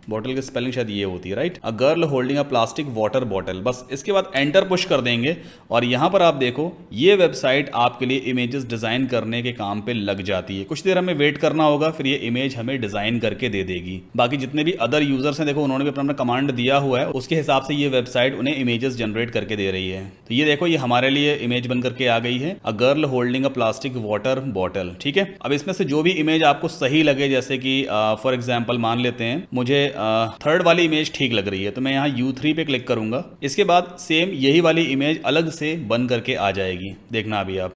Bottle की स्पेलिंग शायद ये होती है, right, a girl holding a plastic water bottle. बस इसके बाद एंटर पुश कर देंगे और यहाँ पर आप देखो ये वेबसाइट आपके लिए इमेजेस डिज़ाइन करने के काम पे लग जाती है। कुछ देर हमें वेट करना होगा, फिर ये इमेज हमें डिज़ाइन करके दे देगी। बाकी जितने भी अदर यूजर्स हैं देखो, उन्होंने भी अपना कमांड दिया हुआ है, उसके हिसाब से ये वेबसाइट उन्हें इमेजेस जनरेट करके दे रही है। तो ये देखो, ये हमारे लिए इमेज बन करके आ गई है, अ girl holding a plastic water bottle. ठीक है, अब इसमें से जो भी इमेज आपको सही लगे, जैसे कि फॉर एग्जाम्पल मान लेते हैं मुझे थर्ड वाली इमेज ठीक लग रही है तो मैं यहाँ U3 पे क्लिक करूंगा। इसके बाद सेम यही वाली इमेज अलग से बन करके आ जाएगी। देखना अभी आप,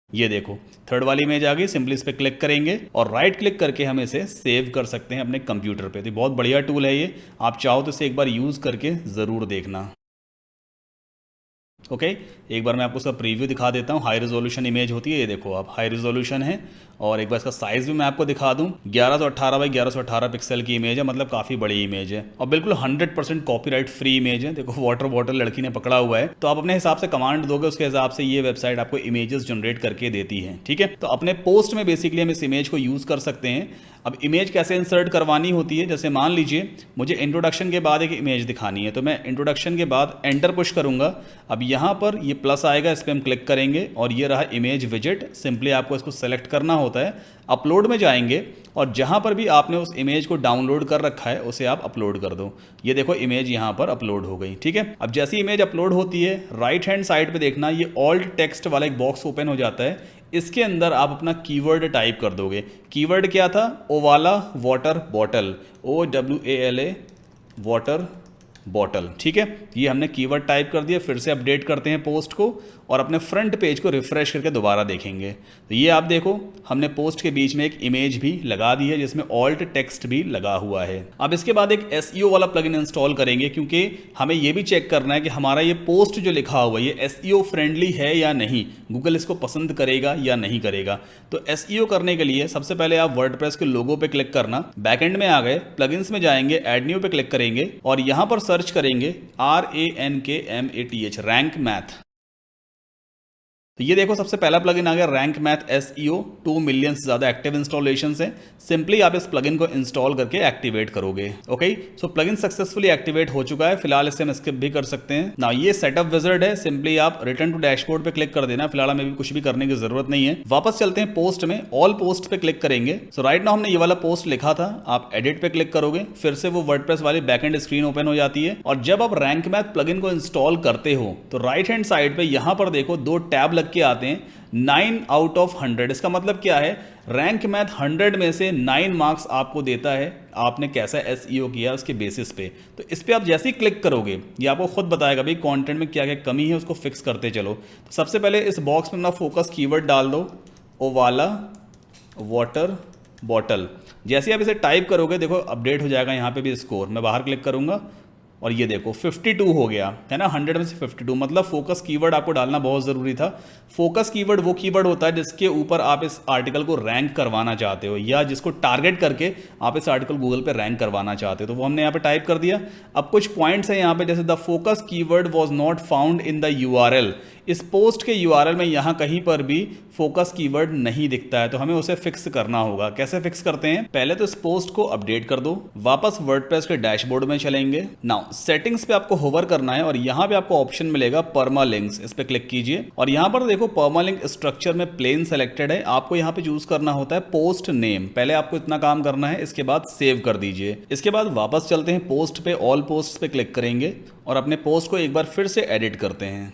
ये देखो थर्ड वाली इमेज आ गई। सिंपली इस पे क्लिक करेंगे और राइट क्लिक करके हम इसे सेव कर सकते हैं अपने कंप्यूटर पे। तो बहुत बढ़िया टूल है ये, आप चाहो तो इसे एक बार यूज करके जरूर देखना। ओके, एक बार मैं आपको इसका प्रीव्यू दिखा देता हूँ। हाई रेजोल्यूशन इमेज होती है, ये देखो आप, हाई रेजोल्यूशन है। और एक बार इसका साइज भी मैं आपको दिखा दूं, 1118 बाई 1118 पिक्सल की इमेज है, मतलब काफ़ी बड़ी इमेज है और बिल्कुल 100% कॉपीराइट फ्री इमेज है। देखो वाटर बॉटल लड़की ने पकड़ा हुआ है। तो आप अपने हिसाब से कमांड दोगे, उसके हिसाब से ये वेबसाइट आपको इमेजेस जनरेट करके देती है। ठीक है, तो अपने पोस्ट में बेसिकली हम इस इमेज को यूज़ कर सकते हैं। अब इमेज कैसे इंसर्ट करवानी होती है, जैसे मान लीजिए मुझे इंट्रोडक्शन के बाद एक इमेज दिखानी है तो मैं इंट्रोडक्शन के बाद एंटर पुश करूंगा। अब यहाँ पर ये प्लस आएगा, इस पर हम क्लिक करेंगे और ये रहा इमेज विजेट। सिंपली आपको इसको सेलेक्ट करना होता है, अपलोड में जाएंगे और जहाँ पर भी आपने उस इमेज को डाउनलोड कर रखा है उसे आप अपलोड कर दो। ये देखो इमेज यहाँ पर अपलोड हो गई। ठीक है, अब जैसी इमेज अपलोड होती है राइट हैंड साइड पे देखना, ये ऑल्ट टेक्स्ट वाला एक बॉक्स ओपन हो जाता है। इसके अंदर आप अपना कीवर्ड टाइप कर दोगे। कीवर्ड क्या था, Owala water bottle, OWALA water bottle. ठीक है, ये हमने कीवर्ड टाइप कर दिया। फिर से अपडेट करते हैं पोस्ट को और अपने फ्रंट पेज को रिफ्रेश करके दोबारा देखेंगे तो ये आप देखो हमने पोस्ट के बीच में एक इमेज भी लगा दी है जिसमें ऑल्ट टेक्स्ट भी लगा हुआ है। अब इसके बाद एक SEO वाला प्लगइन इंस्टॉल करेंगे, क्योंकि हमें ये भी चेक करना है कि हमारा ये पोस्ट जो लिखा हुआ है ये SEO फ्रेंडली है या नहीं, गूगल इसको पसंद करेगा या नहीं करेगा। तो SEO करने के लिए सबसे पहले आप वर्डप्रेस के लोगो पे क्लिक करना, बैकएंड में आ गए, प्लगइन्स में जाएंगे, ऐड न्यू पे क्लिक करेंगे और यहां पर सर्च करेंगे RANKMATH, रैंक मैथ। तो ये देखो सबसे पहला प्लगइन आ गया रैंक मैथ SEO, 2 मिलियन से ज्यादा एक्टिव इंस्टॉलेशन है। सिंपली आप इस प्लगइन को इंस्टॉल करके एक्टिवेट करोगे। ओके, सो प्लगइन सक्सेसफुली एक्टिवेट हो चुका है। फिलहाल इसे हम स्किप भी कर सकते हैं ना। ये सेटअप विजार्ड है, सिंपली आप रिटर्न टू डैशबोर्ड पे क्लिक कर देना। फिलहाल हमें भी कुछ भी करने की जरूरत नहीं है। वापस चलते हैं पोस्ट में, ऑल पोस्ट पे क्लिक करेंगे। सो राइट नाउ हमने ये वाला पोस्ट लिखा था, आप एडिट पे क्लिक करोगे, फिर से वो वर्डप्रेस वाली बैकएंड स्क्रीन ओपन हो जाती है। और जब आप रैंक मैथ प्लगइन को इंस्टॉल करते हो तो राइट हैंड साइड पे यहां पर देखो 2 टैब लग के आते हैं, 9 आउट ऑफ 100। इसका मतलब क्या है, रैंक मैथ 100 में से 9 मार्क्स आपको देता है, आपने कैसा SEO किया उसके बेसिस पे। तो इस पे आप जैसे ही क्लिक करोगे ये आपको खुद बताएगा भाई कंटेंट में क्या क्या कमी है, उसको फिक्स करते चलो। तो सबसे पहले इस बॉक्स में अपना फोकस कीवर्ड डाल दो, ओवाला वाटर बॉटल। जैसे आप इसे टाइप करोगे देखो अपडेट हो जाएगा यहाँ पे भी स्कोर। मैं बाहर क्लिक करूंगा और ये देखो 52 हो गया है ना, 100 में से 52। मतलब फोकस कीवर्ड आपको डालना बहुत ज़रूरी था। फोकस कीवर्ड वो कीवर्ड होता है जिसके ऊपर आप इस आर्टिकल को रैंक करवाना चाहते हो या जिसको टारगेट करके आप इस आर्टिकल गूगल पे रैंक करवाना चाहते हो। तो वो हमने यहाँ पे टाइप कर दिया। अब कुछ पॉइंट्स हैं यहाँ पे, जैसे the focus keyword was not found in the URL। इस पोस्ट के URL में यहाँ कहीं पर भी फोकस कीवर्ड नहीं दिखता है, तो हमें उसे फिक्स करना होगा। कैसे फिक्स करते हैं, पहले तो इस पोस्ट को अपडेट कर दो, वापस वर्डप्रेस के डैशबोर्ड में चलेंगे। नाउ सेटिंग्स पे आपको होवर करना है और यहाँ पे आपको ऑप्शन मिलेगा परमालिंक्स, इस पे क्लिक कीजिए और यहाँ पर देखो परमालिंक स्ट्रक्चर में प्लेन सेलेक्टेड है। आपको यहाँ पे चूज करना होता है पोस्ट नेम। पहले आपको इतना काम करना है, इसके बाद सेव कर दीजिए। इसके बाद वापस चलते हैं पोस्ट पे, ऑल पोस्ट पे क्लिक करेंगे और अपने पोस्ट को एक बार फिर से एडिट करते हैं।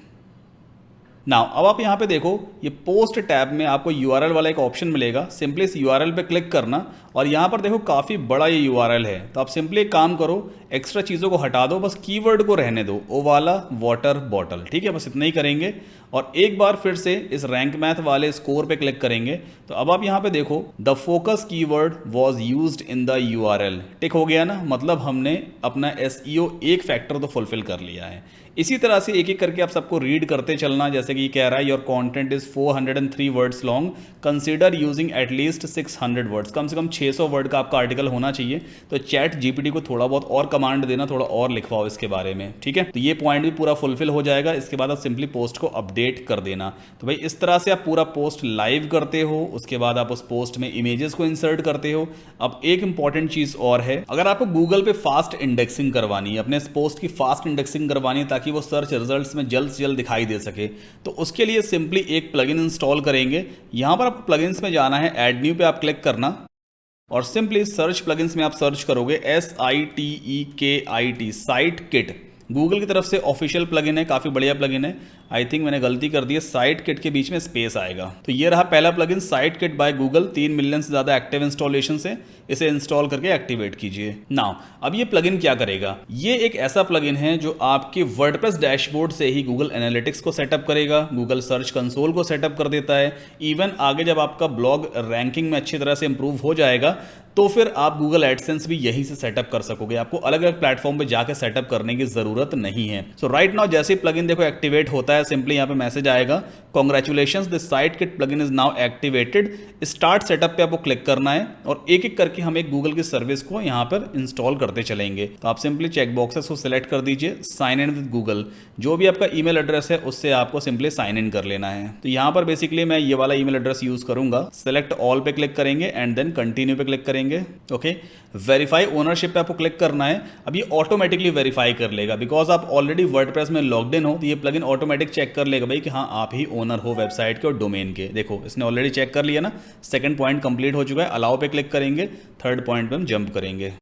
नाउ अब आप यहाँ पे देखो, ये पोस्ट टैब में आपको यूआरएल वाला एक ऑप्शन मिलेगा। सिंपली इस यूआरएल पे क्लिक करना और यहाँ पर देखो काफ़ी बड़ा ये यूआरएल है। तो आप सिंपली एक काम करो, एक्स्ट्रा चीज़ों को हटा दो, बस कीवर्ड को रहने दो, ओ वाला वाटर बॉटल, ठीक है, बस इतना ही करेंगे। और एक बार फिर से इस रैंक मैथ वाले स्कोर पे क्लिक करेंगे तो अब आप यहाँ पे देखो, the focus keyword was used in the URL, tick हो गया ना, मतलब हमने अपना एसईओ एक फैक्टर तो फुलफिल कर लिया है। इसी तरह से एक एक करके आप सबको रीड करते चलना। जैसे कि कह रहा है your content is 403 words long, consider using at least 600 words, कम से कम 600 वर्ड का आपका आर्टिकल होना चाहिए। तो चैट जीपीटी को थोड़ा बहुत और कमांड देना, थोड़ा और लिखवाओ इसके बारे में, ठीक है। तो ये पॉइंट भी पूरा फुलफिल हो जाएगा। इसके बाद आप सिंपली पोस्ट को अपडेट कर देना। तो भाई इस तरह से आप पूरा पोस्ट लाइव करते हो, उसके बाद आप उस पोस्ट में इमेजेस को इंसर्ट करते हो। अब एक इंपॉर्टेंट चीज और है, अगर आपको गूगल पे फास्ट इंडेक्सिंग करवानी है, अपने पोस्ट की फास्ट इंडेक्सिंग करवानी है ताकि वो सर्च रिजल्ट्स में जल्द से जल्द दिखाई दे सके, तो उसके लिए सिंपली एक प्लगइन इंस्टॉल करेंगे। यहां पर आपको प्लगइन्स में जाना है, ऐड न्यू पे आप क्लिक करना और सिंपली सर्च प्लगइन्स में आप सर्च करोगे SITEKIT, साइट किट, गूगल की तरफ से ऑफिशियल प्लगइन है, काफ़ी बढ़िया प्लगइन है। आई थिंक मैंने गलती कर दी है, साइट किट के बीच में स्पेस आएगा। तो ये रहा पहला plugin, site kit by Google, 3 million से ज़्यादा एक्टिव इंस्टॉलेशन से। इसे इंस्टॉल करके एक्टिवेट कीजिए। नाउ अब ये प्लगइन क्या करेगा, ये एक ऐसा प्लगइन है जो आपके वर्डप्रेस डैशबोर्ड से ही गूगल एनालिटिक्स को सेटअप करेगा, गूगल सर्च कंसोल को सेटअप कर देता है। इवन आगे जब आपका ब्लॉग रैंकिंग में अच्छी तरह से इंप्रूव हो जाएगा तो फिर आप गूगल एडसेंस भी यहीं से सेटअप कर सकोगे। आपको अलग अलग प्लेटफॉर्म पे जाकर सेटअप करने की जरूरत नहीं है। सो राइट नाउ जैसे ही प्लगइन देखो एक्टिवेट होता है, सिंपली यहाँ पे मैसेज आएगा, congratulations this site kit plugin is now activated, start setup पे आपको क्लिक करना है और एक एक करके हम एक गूगल की सर्विस को यहाँ पर इंस्टॉल करते चलेंगे। तो आप सिंपली चेक बॉक्सेस को सिलेक्ट कर दीजिए, साइन इन विद गूगल, जो भी आपका ईमेल एड्रेस है उससे आपको सिंपली साइन इन कर लेना है। तो यहाँ पर बेसिकली मैं ये वाला ईमेल एड्रेस यूज करूंगा। सेलेक्ट ऑल पे क्लिक करेंगे एंड देन कंटिन्यू पे क्लिक करेंगे। ओके, वेरीफाई ओनरशिप पे आपको क्लिक करना है। अब ये ऑटोमेटिकली वेरीफाई कर लेगा, बिकॉज आप ऑलरेडी वर्डप्रेस में लॉग्ड इन हो, तो ये प्लगइन ऑटोमेटिक चेक कर लेगा भाई कि हाँ आप ही ओनर हो वेबसाइट के और डोमेन के। देखो इसने ऑलरेडी चेक कर लिया ना, सेकंड पॉइंट कंप्लीट हो चुका है। अलाउ पे क्लिक करेंगे, थर्ड पॉइंट पे हम जंप करेंगे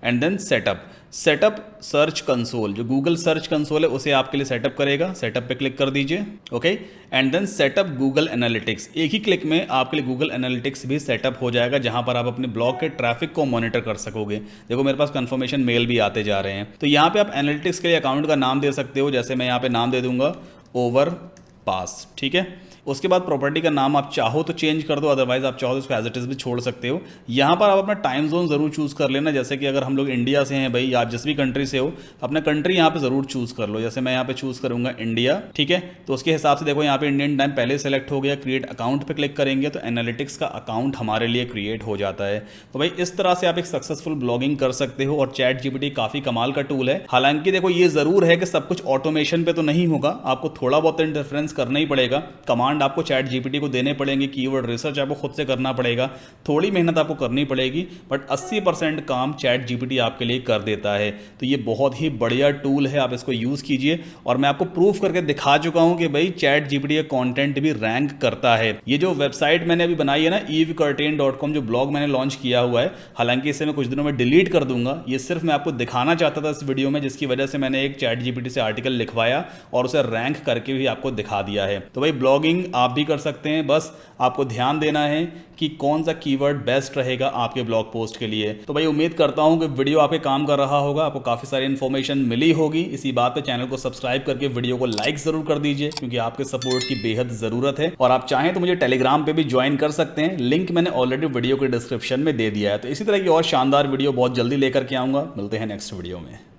and then set up search console, जो गूगल सर्च कंसोल है उसे आपके लिए सेटअप करेगा। सेटअप पे क्लिक कर दीजिए। Okay, and then set up Google Analytics, एक ही क्लिक में आपके लिए गूगल एनालिटिक्स भी सेटअप हो जाएगा, जहां पर आप अपने ब्लॉग के ट्रैफिक को मॉनिटर कर सकोगे। देखो मेरे पास कंफर्मेशन मेल भी आते जा रहे हैं। तो यहाँ पे आप एनालिटिक्स के लिए अकाउंट का नाम दे सकते हो, जैसे मैं यहाँ पे नाम दे दूंगा ओवरपास, ठीक है। उसके बाद प्रॉपर्टी का नाम आप चाहो तो चेंज कर दो, अदरवाइज आप चाहो तो उसको एज इट इज भी छोड़ सकते हो। यहाँ पर आप अपना टाइम जोन जरूर चूज कर लेना, जैसे कि अगर हम लोग इंडिया से हैं भाई, आप जिस भी कंट्री से हो अपना कंट्री यहाँ पे जरूर चूज कर लो। जैसे मैं यहाँ पे चूज करूंगा इंडिया, ठीक है। तो उसके हिसाब से देखो यहाँ पे इंडियन टाइम पहले सेलेक्ट हो गया। क्रिएट अकाउंट पे क्लिक करेंगे तो एनालिटिक्स का अकाउंट हमारे लिए क्रिएट हो जाता है। तो भाई इस तरह से आप एक सक्सेसफुल ब्लॉगिंग कर सकते हो और चैट जीपीटी काफी कमाल का टूल है। हालांकि देखो ये जरूर है कि सब कुछ ऑटोमेशन पे तो नहीं होगा, आपको थोड़ा बहुत इंटरफेरेंस करना ही पड़ेगा। कमांड आपको चैट जीपीटी को देने पड़ेंगे, कीवर्ड रिसर्च आपको खुद से करना पड़ेगा, थोड़ी मेहनत आपको करनी पड़ेगी, बट 80% काम चैट जीपीटी आपके लिए कर देता है। तो ये बहुत ही बढ़िया टूल है, आप इसको यूज कीजिए। और मैं आपको प्रूफ करके दिखा चुका हूं कि भाई चैट जीपीटी का कंटेंट भी रैंक करता है। ये जो वेबसाइट मैंने अभी बनाई है ना, evecurtain.com, जो ब्लॉग मैंने लॉन्च किया हुआ है, हालांकि इसे मैं कुछ दिनों में डिलीट कर दूंगा। ये सिर्फ मैं आपको दिखाना चाहता था इस वीडियो में, जिसकी वजह से मैंने एक चैट जीपीटी से आर्टिकल लिखवाया और उसे रैंक करके भी आपको दिखा दिया है। तो भाई ब्लॉगिंग आप भी कर सकते हैं, बस आपको ध्यान देना है कि कौन सा कीवर्ड बेस्ट रहेगा आपके ब्लॉग पोस्ट के लिए। तो भाई उम्मीद करता हूं कि वीडियो आपके काम कर रहा होगा, आपको काफी सारी इन्फॉर्मेशन मिली होगी। इसी बात पे चैनल को सब्सक्राइब करके वीडियो को लाइक जरूर कर दीजिए, क्योंकि आपके सपोर्ट की बेहद जरूरत है। और आप चाहें तो मुझे टेलीग्राम पे भी ज्वाइन कर सकते हैं, लिंक मैंने ऑलरेडी वीडियो के डिस्क्रिप्शन में दे दिया है। तो इसी तरह की और शानदार वीडियो बहुत जल्दी लेकर के आऊंगा। मिलते हैं नेक्स्ट वीडियो में।